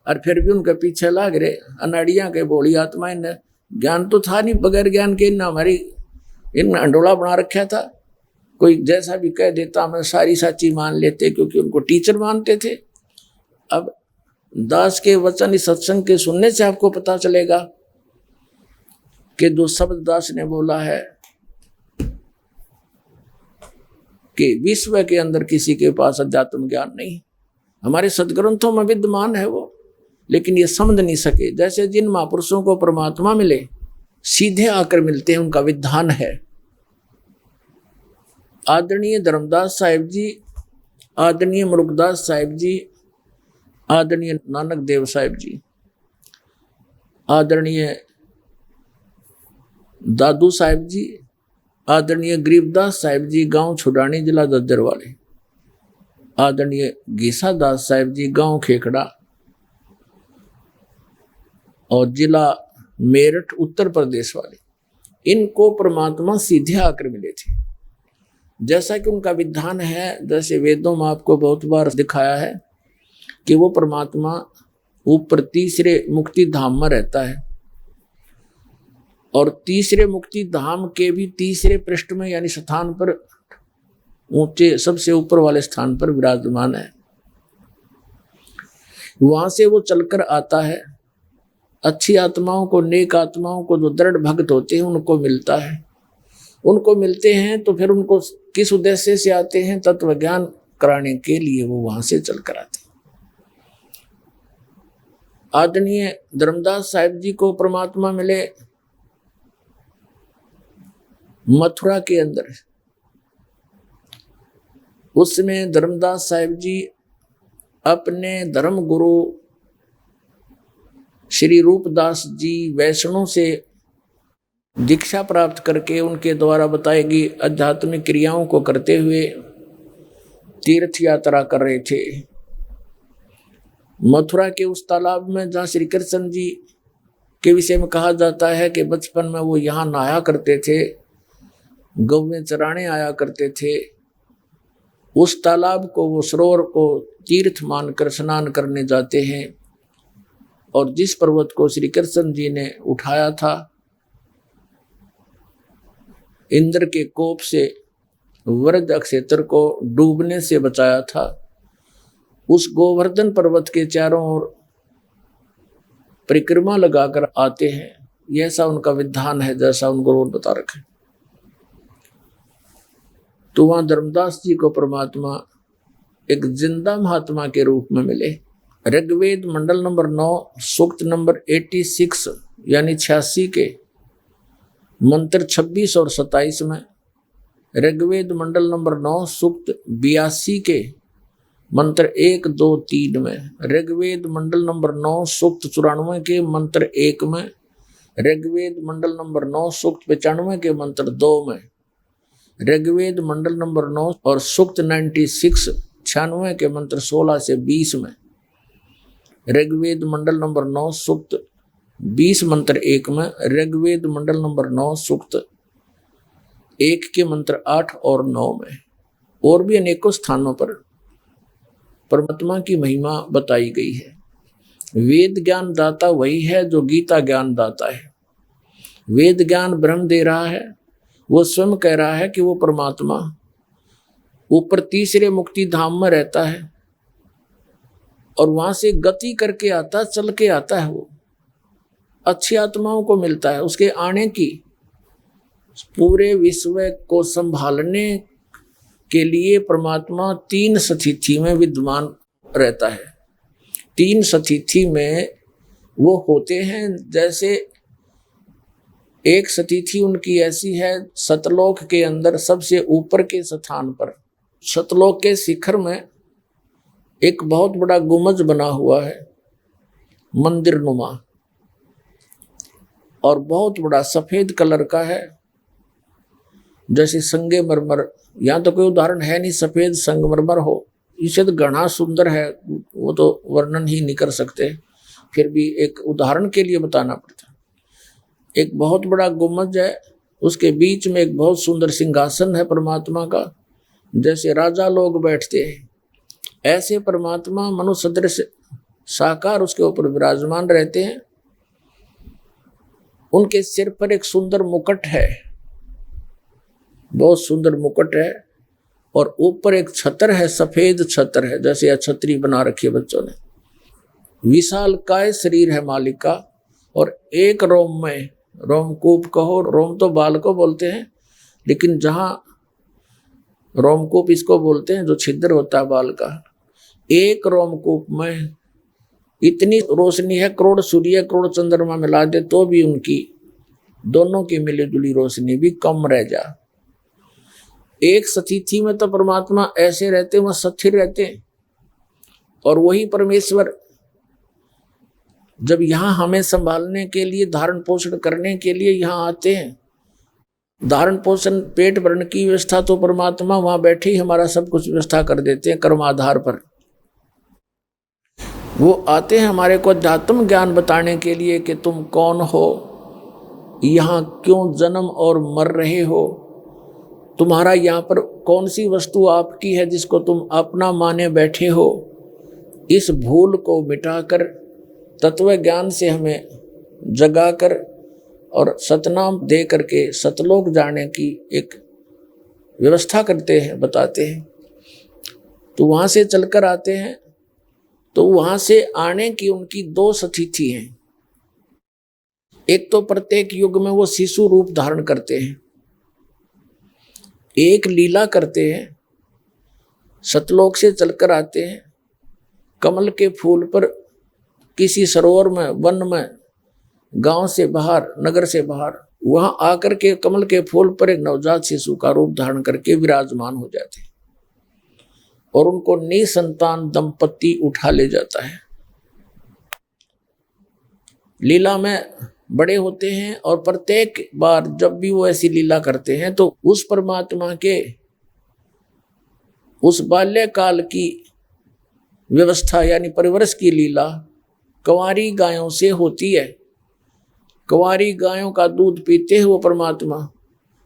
[SPEAKER 2] और फिर भी उनके पीछे लाग रहे अनाड़ियां के बोली आत्मा। इन ज्ञान तो था नहीं, बगैर ज्ञान के इन हमारी इन अंडोला बना रखा था। कोई जैसा भी कह देता हमें सारी साची मान लेते, क्योंकि उनको टीचर मानते थे। अब दास के वचन इस सत्संग के सुनने से आपको पता चलेगा कि जो शब्द दास ने बोला है कि विश्व के अंदर किसी के पास अध्यात्म ज्ञान नहीं, हमारे सदग्रंथों में विद्यमान है वो, लेकिन ये समझ नहीं सके। जैसे जिन महापुरुषों को परमात्मा मिले सीधे आकर मिलते हैं, उनका विधान है। आदरणीय धर्मदास साहिब जी, आदरणीय मुरुगदास साहिब जी, आदरणीय नानक देव साहिब जी, आदरणीय दादू साहिब जी, आदरणीय गरीबदास साहिब जी, गांव छुडानी, जिला दद्दर वाले, आदरणीय गीसा दास साहिब जी, गांव खेखड़ा और जिला मेरठ, उत्तर प्रदेश वाले, इनको परमात्मा सीधे आकर मिले थे। जैसा कि उनका विधान है, जैसे वेदों में आपको बहुत बार दिखाया है कि वो परमात्मा ऊपर तीसरे मुक्ति धाम में रहता है और तीसरे मुक्ति धाम के भी तीसरे पृष्ठ में यानी स्थान पर, ऊंचे सबसे ऊपर वाले स्थान पर विराजमान है। वहां से वो चलकर आता है, अच्छी आत्माओं को, नेक आत्माओं को, जो दृढ़ भक्त होते हैं उनको मिलता है। उनको मिलते हैं तो फिर उनको किस उद्देश्य से आते हैं? तत्व ज्ञान कराने के लिए वो वहां से चलकर आते हैं। आदरणीय धर्मदास साहिब जी को परमात्मा मिले मथुरा के अंदर। उसमें धर्मदास साहिब जी अपने धर्म गुरु श्री रूपदास जी वैष्णव से दीक्षा प्राप्त करके उनके द्वारा बताई गई आध्यात्मिक क्रियाओं को करते हुए तीर्थ यात्रा कर रहे थे। मथुरा के उस तालाब में जहाँ श्री कृष्ण जी के विषय में कहा जाता है कि बचपन में वो यहाँ नहाया करते थे, गौवें चराने आया करते थे, उस तालाब को, वो सरोवर को तीर्थ मानकर स्नान करने जाते हैं। और जिस पर्वत को श्री कृष्ण जी ने उठाया था, इंद्र के कोप से वृद्ध क्षेत्र को डूबने से बचाया था, उस गोवर्धन पर्वत के चारों ओर परिक्रमा लगाकर आते हैं। यह ऐसा उनका विधान है जैसा उनको रोल बता रखे। तो वहां धर्मदास जी को परमात्मा एक जिंदा महात्मा के रूप में मिले। ऋग्वेद मंडल नंबर 9 सूक्त नंबर 86 यानी 86 के मंत्र 26 और 27 में, ऋग्वेद मंडल नंबर 9 सूक्त 82 के मंत्र 1, 2, 3 में, ऋग्वेद मंडल नंबर 9 सूक्त 94 के मंत्र 1 में, ऋग्वेद मंडल नंबर 9 सूक्त 95 के मंत्र 2 में, ऋग्वेद मंडल नंबर 9 और सूक्त 96 के मंत्र 16 से 20 में, ऋग्वेद मंडल नंबर 9 सूक्त 20 मंत्र 1 में, ऋग्वेद मंडल नंबर 9 सूक्त 1 के मंत्र 8 और 9 में, और भी अनेकों स्थानों पर परमात्मा की महिमा बताई गई है। वेद ज्ञान दाता वही है जो गीता ज्ञान दाता है। वेद ज्ञान ब्रह्म दे रहा है, वो स्वयं कह रहा है कि वो परमात्मा ऊपर तीसरे मुक्ति धाम में रहता है और वहां से गति करके आता, चल के आता है। वो अच्छी आत्माओं को मिलता है। उसके आने की, पूरे विश्व को संभालने के लिए परमात्मा 3 स्थिति में विद्यमान रहता है। 3 स्थिति में वो होते हैं। जैसे एक स्थिति उनकी ऐसी है, सतलोक के अंदर सबसे ऊपर के स्थान पर, सतलोक के शिखर में एक बहुत बड़ा गुंबज बना हुआ है, मंदिर नुमा, और बहुत बड़ा सफेद कलर का है, जैसे संगमरमर। यहाँ तो कोई उदाहरण है नहीं सफेद संगमरमर हो, इसे तो घना सुंदर है, वो तो वर्णन ही नहीं कर सकते, फिर भी एक उदाहरण के लिए बताना पड़ता। एक बहुत बड़ा गुंबज है, उसके बीच में एक बहुत सुंदर सिंहासन है परमात्मा का, जैसे राजा लोग बैठते हैं ऐसे परमात्मा मनुष्य सदृश साकार उसके ऊपर विराजमान रहते हैं। उनके सिर पर एक सुंदर मुकुट है, बहुत सुंदर मुकुट है, और ऊपर एक छतर है, सफेद छतर है, जैसे छतरी बना रखी है बच्चों ने। विशाल काय शरीर है मालिक का, और एक रोम में, रोमकूप कहो, रोम तो बाल को बोलते हैं, लेकिन जहां रोमकूप इसको बोलते हैं जो छिद्र होता है बाल का, एक रोमकूप में इतनी रोशनी है, करोड़ सूर्य करोड़ चंद्रमा मिला दे तो भी उनकी दोनों की मिली जुली रोशनी भी कम रह जा। एक स्थिति में तो परमात्मा ऐसे रहते, वह स्थिर रहते हैं, और वही परमेश्वर जब यहाँ हमें संभालने के लिए, धारण पोषण करने के लिए यहाँ आते हैं, धारण पोषण पेट भरण की व्यवस्था तो परमात्मा वहां बैठे ही हमारा सब कुछ व्यवस्था कर देते हैं कर्म आधार पर। वो आते हैं हमारे को अध्यात्म ज्ञान बताने के लिए कि तुम कौन हो, यहाँ क्यों जन्म और मर रहे हो, तुम्हारा यहाँ पर कौन सी वस्तु आपकी है जिसको तुम अपना माने बैठे हो, इस भूल को मिटाकर तत्व ज्ञान से हमें जगाकर और सतनाम दे करके सतलोक जाने की एक व्यवस्था करते हैं, बताते हैं। तो वहाँ से चलकर आते हैं, तो वहाँ से आने की उनकी दो तिथि हैं। एक तो प्रत्येक युग में वो शिशु रूप धारण करते हैं, एक लीला करते हैं, सतलोक से चलकर आते हैं, कमल के फूल पर किसी सरोवर में, वन में, गांव से बाहर, नगर से बाहर, वहां आकर के कमल के फूल पर एक नवजात शिशु का रूप धारण करके विराजमान हो जाते हैं और उनको निसंतान दंपति उठा ले जाता है। लीला में बड़े होते हैं और प्रत्येक बार जब भी वो ऐसी लीला करते हैं तो उस परमात्मा के उस बाल्यकाल की व्यवस्था यानी परिवरस की लीला कंवारी गायों से होती है। कंवारी गायों का दूध पीते हैं वो परमात्मा,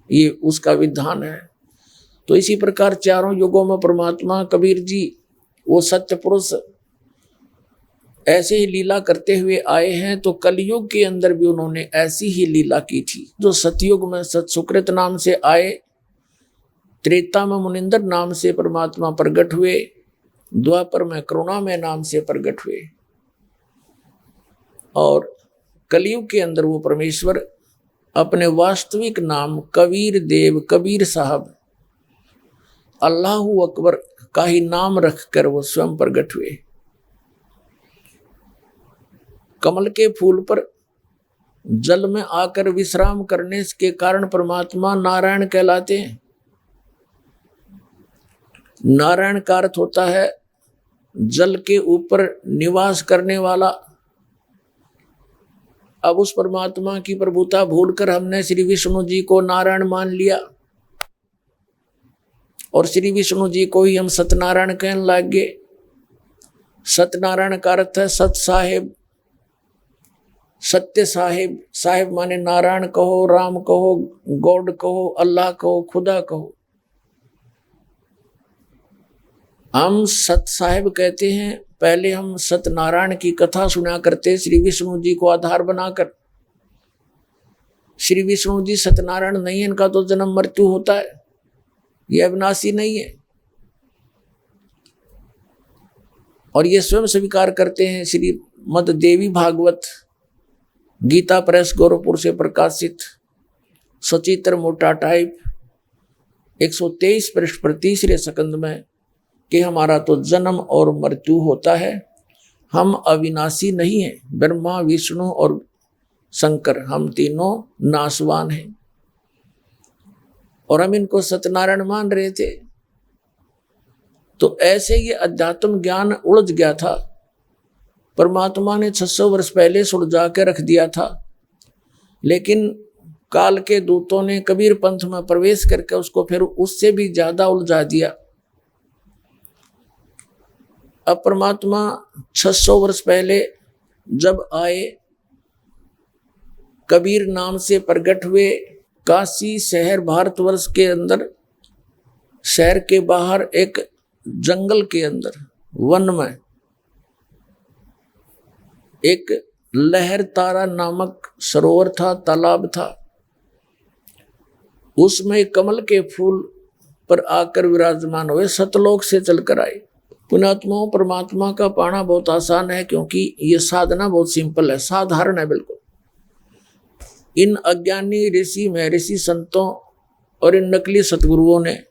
[SPEAKER 2] ये उसका विधान है। तो इसी प्रकार चारों युगों में परमात्मा कबीर जी वो सत्य पुरुष ऐसे ही लीला करते हुए आए हैं। तो कलयुग के अंदर भी उन्होंने ऐसी ही लीला की थी। जो सतयुग में सत सुकृत नाम से आए, त्रेता में मुनिंदर नाम से परमात्मा प्रकट हुए, द्वापर में करुणामय नाम से प्रकट हुए और कलयुग के अंदर वो परमेश्वर अपने वास्तविक नाम कबीर देव, कबीर साहब, अल्लाहू अकबर का ही नाम रखकर वो स्वयं प्रकट हुए। कमल के फूल पर जल में आकर विश्राम करने के कारण परमात्मा नारायण कहलाते हैं। नारायण का अर्थ होता है जल के ऊपर निवास करने वाला। अब उस परमात्मा की प्रभुता भूलकर हमने श्री विष्णु जी को नारायण मान लिया और श्री विष्णु जी को ही हम सत्यनारायण कहने लग गए। सत्यनारायण का अर्थ है सत साहेब, सत्य साहेब। साहेब माने नारायण कहो, राम कहो, गॉड कहो, अल्लाह कहो, खुदा कहो। हम सत साहेब कहते हैं। पहले हम सत्यनारायण की कथा सुना करते श्री विष्णु जी को आधार बनाकर। श्री विष्णु जी सत्यनारायण नहीं है, इनका तो जन्म मृत्यु होता है, ये अविनाशी नहीं है। और ये स्वयं स्वीकार करते हैं। श्रीमद् देवी भागवत गीता प्रेस गोरखपुर से प्रकाशित सचित्र मोटा टाइप 123 पृष्ठ पर तीसरे सकंद में कि हमारा तो जन्म और मृत्यु होता है, हम अविनाशी नहीं हैं। ब्रह्मा, विष्णु और शंकर हम तीनों नाशवान हैं और हम इनको सत्यनारायण मान रहे थे। तो ऐसे ये अध्यात्म ज्ञान उलझ गया था। परमात्मा ने 600 वर्ष पहले सुलझा के रख दिया था, लेकिन काल के दूतों ने कबीर पंथ में प्रवेश करके उसको फिर उससे भी ज्यादा उलझा दिया। अब परमात्मा 600 वर्ष पहले जब आए, कबीर नाम से प्रकट हुए। काशी शहर भारतवर्ष के अंदर, शहर के बाहर एक जंगल के अंदर, वन में एक लहर तारा नामक सरोवर था, तालाब था। उसमें कमल के फूल पर आकर विराजमान हुए, सतलोक से चलकर आए। पुण्यात्माओं, परमात्मा का पाना बहुत आसान है क्योंकि ये साधना बहुत सिंपल है, साधारण है बिल्कुल। इन अज्ञानी ऋषि महर्षि संतों और इन नकली सतगुरुओं ने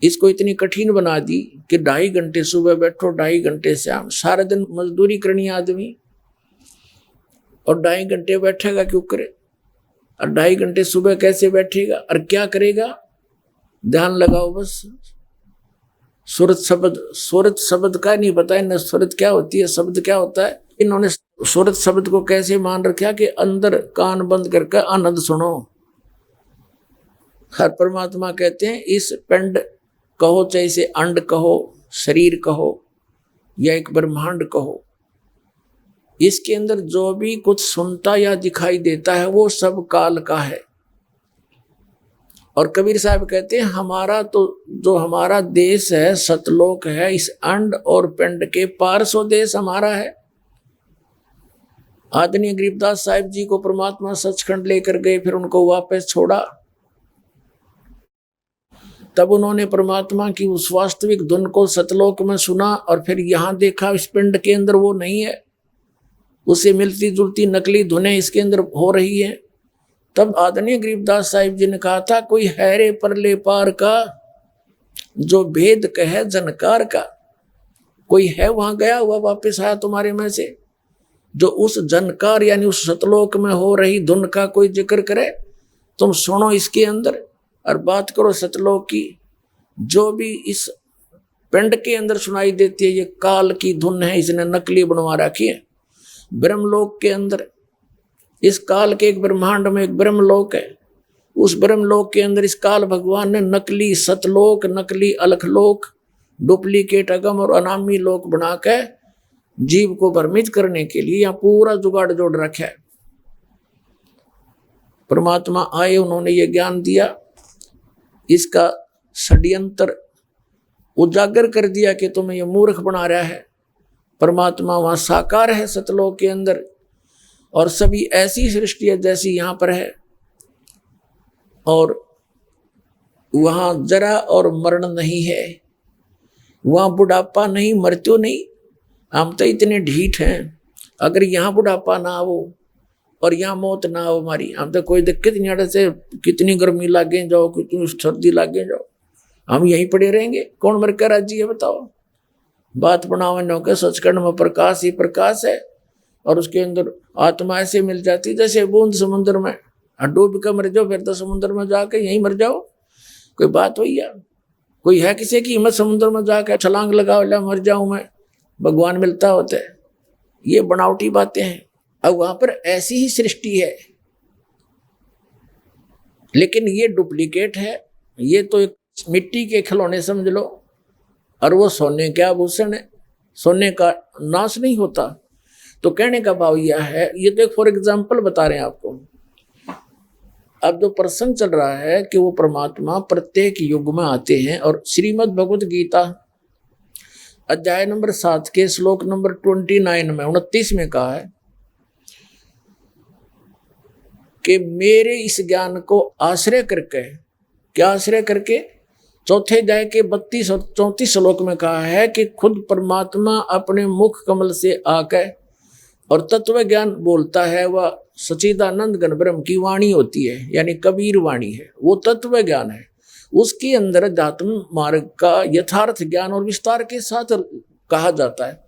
[SPEAKER 2] इसको इतनी कठिन बना दी कि 2.5 घंटे सुबह बैठो, 2.5 घंटे शाम, सारा दिन मजदूरी करनी आदमी और 2.5 घंटे बैठेगा क्यों करे? और 2.5 घंटे सुबह कैसे बैठेगा और क्या करेगा? ध्यान लगाओ बस। सूरत शब्द का नहीं पता है, न सूरत क्या होती है, शब्द क्या होता है। इन्होंने सूरत शब्द को कैसे मान रखा कि अंदर कान बंद करके आनंद सुनो। हर परमात्मा कहते हैं इस पिंड कहो, चाहे इसे अंड कहो, शरीर कहो या एक ब्रह्मांड कहो, इसके अंदर जो भी कुछ सुनता या दिखाई देता है वो सब काल का है और कबीर साहब कहते हैं हमारा तो जो हमारा देश है सतलोक है, इस अंड और पिंड के पार सो देश हमारा है। आदरणीय गरीबदास साहिब जी को परमात्मा सचखंड लेकर गए, फिर उनको वापस छोड़ा। तब उन्होंने परमात्मा की उस वास्तविक धुन को सतलोक में सुना और फिर यहां देखा इस पिंड के अंदर वो नहीं है, उससे मिलती जुलती नकली धुनें इसके अंदर हो रही है। तब आदरणीय गरीबदास साहिब जी ने कहा था कोई हैरे परले पार का जो भेद कहे जनकार का, कोई है वहां गया हुआ वापस आया तुम्हारे में से जो उस जनकार यानी उस सतलोक में हो रही धुन का कोई जिक्र करे। तुम सुनो इसके अंदर और बात करो सतलोक की। जो भी इस पिंड के अंदर सुनाई देती है ये काल की धुन है, इसने नकली बनवा रखी है। ब्रह्मलोक के अंदर इस काल के एक ब्रह्मांड में एक ब्रह्मलोक है, उस ब्रह्मलोक के अंदर इस काल भगवान ने नकली सतलोक, नकली अलखलोक, डुप्लीकेट अगम और अनामी लोक बना के जीव को भ्रमित करने के लिए यहाँ पूरा जुगाड़ जोड़ रखा है। परमात्मा आए, उन्होंने ये ज्ञान दिया, इसका षड्यंत्र उजागर कर दिया कि तुम्हें ये मूर्ख बना रहा है। परमात्मा वहां साकार है सतलोक के अंदर और सभी ऐसी सृष्टि है जैसी यहाँ पर है, और वहां जरा और मरण नहीं है, वहां बुढ़ापा नहीं, मृत्यु नहीं। हम तो इतने ढीठ हैं, अगर यहाँ बुढ़ापा ना हो और यहाँ मौत ना हो हमारी, हम तो कोई दिक्कत नहीं आड़े से कितनी गर्मी लागे जाओ, कितनी सर्दी लागे जाओ, हम यहीं पड़े रहेंगे। कौन मर कर राजी है बताओ। बात बनाओ नो के सचखंड में प्रकाश ही प्रकाश है और उसके अंदर आत्मा ऐसे मिल जाती जैसे बूंद समुद्र में, डूब कर मर जाओ फिर तो समुद्र में जाके यहीं मर जाओ। कोई बात हुई है? कोई है किसी की हिम्मत समुद्र में जाके छलांग लगाओ ला मर जाऊं मैं, भगवान मिलता होता है? ये बनावटी बातें हैं। अब वहां पर ऐसी ही सृष्टि है लेकिन ये डुप्लीकेट है, ये तो एक मिट्टी के खिलौने समझ लो, और वो सोने के आभूषण है, सोने का नाश नहीं होता। तो कहने का भाव यह है, ये तो एक फॉर एग्जाम्पल बता रहे हैं आपको। अब जो प्रसंग चल रहा है कि वो परमात्मा प्रत्येक युग में आते हैं, और श्रीमद् भगवत गीता अध्याय नंबर 7 के श्लोक नंबर 29 में 29 में कहा है कि मेरे इस ज्ञान को आश्रय करके, क्या आश्रय करके, चौथे अध्याय के 32 और 34 श्लोक में कहा है कि खुद परमात्मा अपने मुख कमल से आकर और तत्व ज्ञान बोलता है, वह सच्चिदानंद घन ब्रह्म की वाणी होती है, यानी कबीर वाणी है, वो तत्व ज्ञान है। उसके अंदर अध्यात्म मार्ग का यथार्थ ज्ञान और विस्तार के साथ कहा जाता है।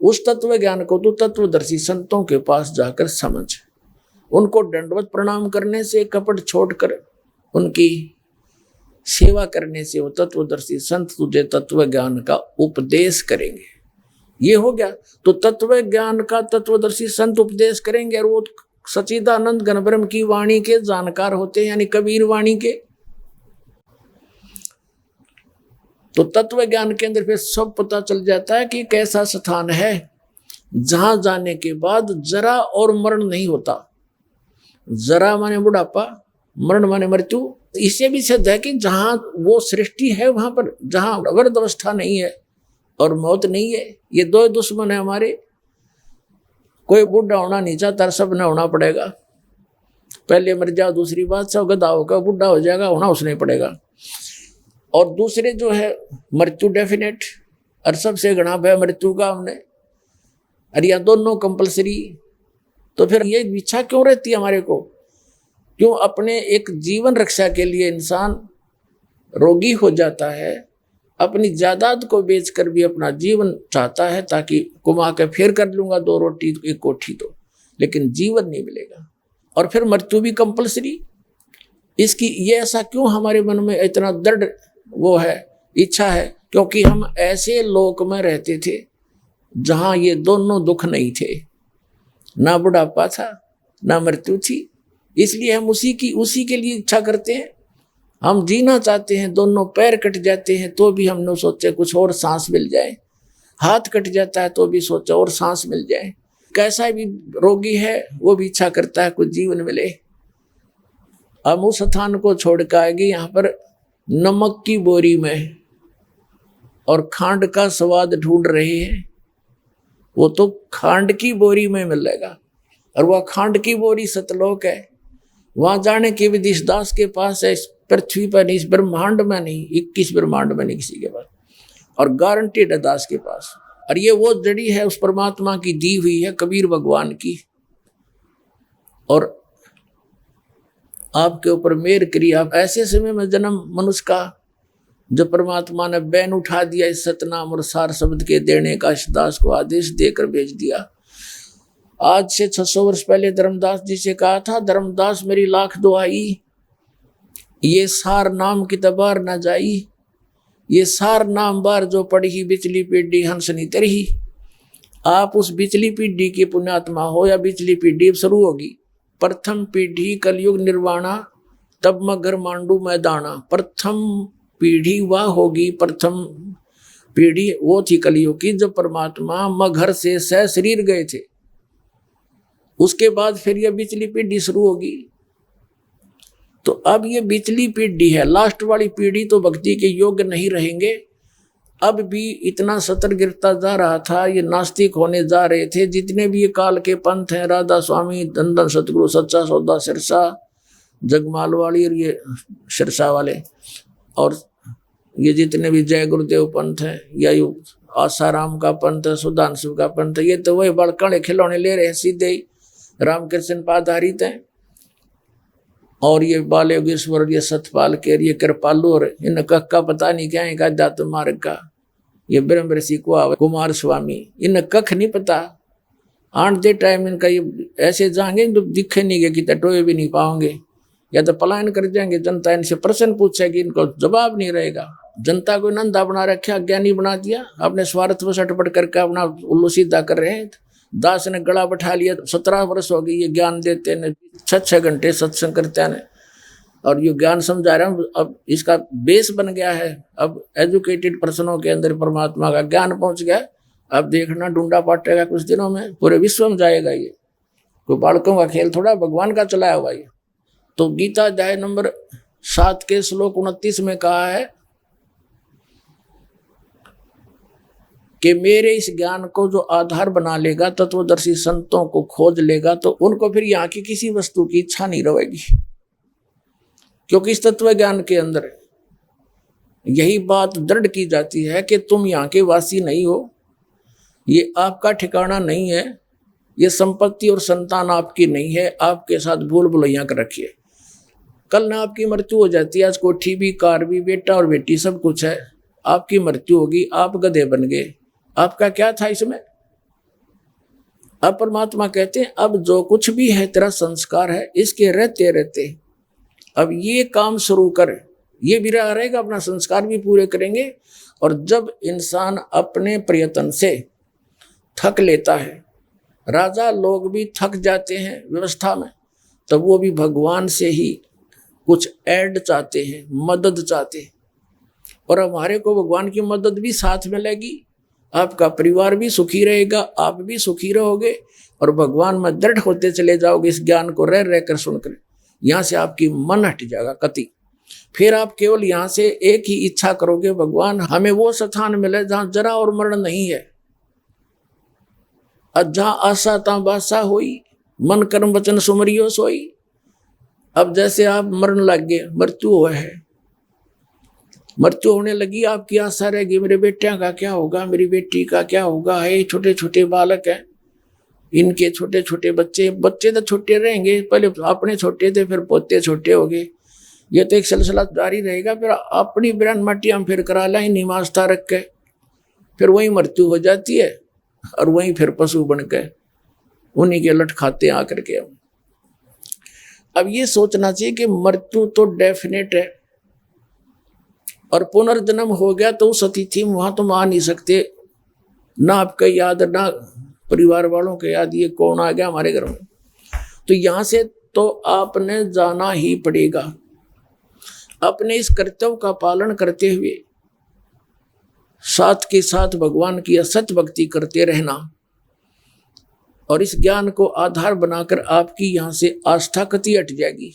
[SPEAKER 2] उस तत्व ज्ञान को तो तत्वदर्शी संतों के पास जाकर समझ, उनको दंडवत प्रणाम करने से, कपट छोड़कर उनकी सेवा करने से वो तत्वदर्शी संत तुझे तत्व ज्ञान का उपदेश करेंगे। ये हो गया। तो तत्व ज्ञान का तत्वदर्शी संत उपदेश करेंगे और वो सच्चिदानंद घन ब्रह्म की वाणी के जानकार होते हैं, यानी कबीर वाणी के। तो तत्व ज्ञान के अंदर फिर सब पता चल जाता है कि एक ऐसा स्थान है जहां जाने के बाद जरा और मरण नहीं होता। जरा माने बुढ़ापा, मरण माने मृत्यु। इससे भी सिद्ध है कि जहां वो सृष्टि है वहां पर जहां अवृद्ध अवस्था नहीं है और मौत नहीं है, ये दो दुश्मन है हमारे। कोई बूढ़ा होना नहीं चाहता, सब न होना पड़ेगा। पहले मर जाओ दूसरी बात, सब गधा होगा, बूढ़ा हो जाएगा, होना उसने पड़ेगा। और दूसरे जो है मृत्यु डेफिनेट, और सबसे घना भय मृत्यु का हमने, और यह दोनों कंपलसरी। तो फिर ये इच्छा क्यों रहती है हमारे को? क्यों अपने एक जीवन रक्षा के लिए इंसान रोगी हो जाता है, अपनी जायदाद को बेचकर भी अपना जीवन चाहता है ताकि कमा के फिर कर लूंगा 2 रोटी 1 कोठी, तो लेकिन जीवन नहीं मिलेगा। और फिर मृत्यु भी कंपलसरी। इसकी ये ऐसा क्यों हमारे मन में इतना दृढ़ वो है, इच्छा है? क्योंकि हम ऐसे लोक में रहते थे जहां ये दोनों दुख नहीं थे, ना बुढ़ापा था ना मृत्यु थी। इसलिए हम उसी के लिए इच्छा करते हैं। हम जीना चाहते हैं, दोनों पैर कट जाते हैं तो भी हमने सोचे कुछ और सांस मिल जाए, हाथ कट जाता है तो भी सोचा और सांस मिल जाए। कैसा भी रोगी है वो भी इच्छा करता है कुछ जीवन मिले। अब उस स्थान को छोड़ के आएगी यहाँ पर नमक की बोरी में और खांड का स्वाद ढूंढ रहे हैं, वो तो खांड की बोरी में मिलेगा। और वह खांड की बोरी सतलोक है, वहां जाने की विधि इस दास के पास है, इस पृथ्वी पर नहीं, इस ब्रह्मांड में नहीं, 21 ब्रह्मांड में नहीं किसी के पास, और गारंटीड है दास के पास। और ये वो जड़ी है उस परमात्मा की दी हुई है, कबीर भगवान की, और आपके ऊपर मेहर करी। आप ऐसे समय में जन्म मनुष्य का जब परमात्मा ने बैन उठा दिया इस सतनाम और सार शब्द के देने का, इस दास को आदेश देकर भेज दिया। आज से 600 वर्ष पहले धर्मदास जी से कहा था, धर्मदास मेरी लाख दुआई, ये सार नाम की तबार न जाई, ये सार नाम बार जो पढ़ी बिचली पीढ़ी हंसनी तरही। आप उस बिचली पीढ़ी की पुण्यात्मा हो, या बिचली पीढ़ी अब शुरू होगी। प्रथम पीढ़ी कलयुग निर्वाणा, तब मगर मांडू मैदाना। प्रथम पीढ़ी वह होगी, प्रथम पीढ़ी वो थी कलयुग की जब परमात्मा मगर से सह शरीर गए थे। उसके बाद फिर यह बिचली पीढ़ी शुरू होगी। तो अब ये बिचली पीढ़ी है, लास्ट वाली पीढ़ी तो भक्ति के योग्य नहीं रहेंगे। अब भी इतना सतर गिरता जा रहा था, ये नास्तिक होने जा रहे थे। जितने भी ये काल के पंथ हैं, राधा स्वामी, दंदन सतगुरु, सच्चा सौदा सिरसा, जगमाल वाली और ये सिरसा वाले, और ये जितने भी जय गुरुदेव पंथ हैं, या आसाराम का पंथ है, सुधांशु का पंथ है, ये तो वही बड़कड़े खिलौने ले रहे हैं, सीधे ही रामकृष्ण पर आधारित हैं। और ये बाल योगेश्वर, ये सतपाल के, ये कृपालु, और इन का पता नहीं क्या है, अध्यात्म मार्ग का ये ब्रह्म ऋषि कुमार स्वामी, इन कख नहीं पता। आठ दे टाइम इनका ये ऐसे जाएंगे तो दिखे नहीं गए कि टटोए भी नहीं पाओगे, या तो पलायन कर जाएंगे। जनता इनसे प्रश्न पूछेगी, इनको जवाब नहीं रहेगा। जनता को नंदा बना रखा, ज्ञानी बना दिया, अपने स्वार्थ में सटपट करके अपना उल्लू सीधा कर रहे हैं। दास ने गला बैठा लिया, 17 वर्ष हो गई ये ज्ञान देते ने, 6 घंटे सत्संग करते हैं, और ये ज्ञान समझा रहे हैं। अब इसका बेस बन गया है, अब एजुकेटेड पर्सनों के अंदर परमात्मा का ज्ञान पहुंच गया। अब देखना ढूंढा पाटेगा कुछ दिनों में, पूरे विश्व में जाएगा ये। कोई बालकों का खेल थोड़ा, भगवान का चलाया हुआ ये। तो गीता अध्याय नंबर 7 के श्लोक 29 में कहा है कि मेरे इस ज्ञान को जो आधार बना लेगा, तत्वदर्शी संतों को खोज लेगा, तो उनको फिर यहाँ की किसी वस्तु की इच्छा नहीं रहेगी। क्योंकि इस तत्व ज्ञान के अंदर यही बात दृढ़ की जाती है कि तुम यहाँ के वासी नहीं हो, ये आपका ठिकाना नहीं है, ये संपत्ति और संतान आपकी नहीं है, आपके साथ भूल भुलैया कर रखिए। कल ना आपकी मृत्यु हो जाती है, आज कोठी भी, कार भी, बेटा और बेटी सब कुछ है, आपकी मृत्यु होगी, आप गधे बन गए, आपका क्या था इसमें। अब परमात्मा कहते हैं अब जो कुछ भी है तेरा संस्कार है, इसके रहते रहते अब ये काम शुरू कर, ये भी रहेगा, अपना संस्कार भी पूरे करेंगे। और जब इंसान अपने प्रयत्न से थक लेता है, राजा लोग भी थक जाते हैं व्यवस्था में, तब वो भी भगवान से ही कुछ ऐड चाहते हैं, मदद चाहते हैं। और हमारे को भगवान की मदद भी साथ मिलेगी, आपका परिवार भी सुखी रहेगा, आप भी सुखी रहोगे, और भगवान में दृढ़ होते चले जाओगे इस ज्ञान को रह रह कर सुनकर। यहाँ से आपकी मन हट जाएगा कति। फिर आप केवल यहाँ से एक ही इच्छा करोगे, भगवान हमें वो स्थान मिले जहाँ जरा और मरण नहीं है, जहाँ आशा ता बासा होई, मन कर्म वचन सुमरियो सोई। अब जैसे आप मरण लग गए, मृत्यु हुआ है, मृत्यु होने लगी, आपकी आशा रहेगी मेरे बेटिया का क्या होगा, मेरी बेटी का क्या होगा, है छोटे छोटे बालक हैं, इनके छोटे छोटे बच्चे तो छोटे रहेंगे, पहले अपने छोटे थे, फिर पोते छोटे हो गए, ये तो एक सिलसिला जारी रहेगा। फिर अपनी बिरान मट्टी हम फिर करा लाए निवासता रख के, फिर वही मृत्यु हो जाती है, और वहीं फिर पशु बन के उन्हीं के लट खाते आकर के। अब ये सोचना चाहिए कि मृत्यु तो डेफिनेट है, और पुनर्जन्म हो गया तो उस अतिथि में वहां तुम आ नहीं सकते, ना आपका याद ना परिवार वालों के याद, ये कौन आ गया हमारे घर में। तो यहां से तो आपने जाना ही पड़ेगा। अपने इस कर्तव्य का पालन करते हुए साथ के साथ भगवान की असत भक्ति करते रहना, और इस ज्ञान को आधार बनाकर आपकी यहां से आस्था कति हट जाएगी।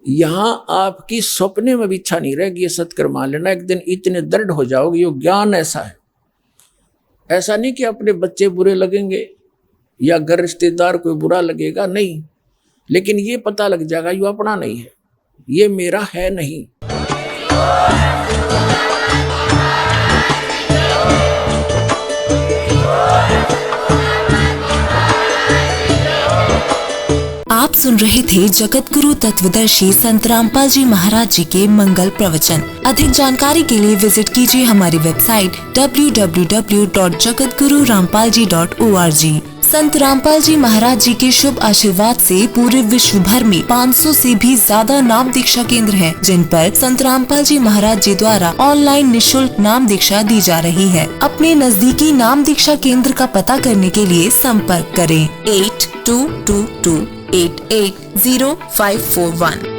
[SPEAKER 2] यहां आपकी सपने में भी इच्छा नहीं रहेगी ये सत्कर्म मान लेना। एक दिन इतने दृढ़ हो जाओगे, ये ज्ञान ऐसा है। ऐसा नहीं कि अपने बच्चे बुरे लगेंगे या घर रिश्तेदार कोई बुरा लगेगा, नहीं, लेकिन ये पता लग जाएगा ये अपना नहीं है, ये मेरा है नहीं।
[SPEAKER 3] आप सुन रहे थे जगत गुरु तत्वदर्शी संत रामपाल जी महाराज जी के मंगल प्रवचन। अधिक जानकारी के लिए विजिट कीजिए हमारी वेबसाइट www.jagatgururampalji.org। संत रामपाल जी महाराज जी के शुभ आशीर्वाद से पूरे विश्व भर में 500 से भी ज्यादा नाम दीक्षा केंद्र हैं, जिन पर संत रामपाल जी महाराज जी द्वारा ऑनलाइन निशुल्क नाम दीक्षा दी जा रही है। अपने नजदीकी नाम दीक्षा केंद्र का पता करने के लिए संपर्क करें 8222880541।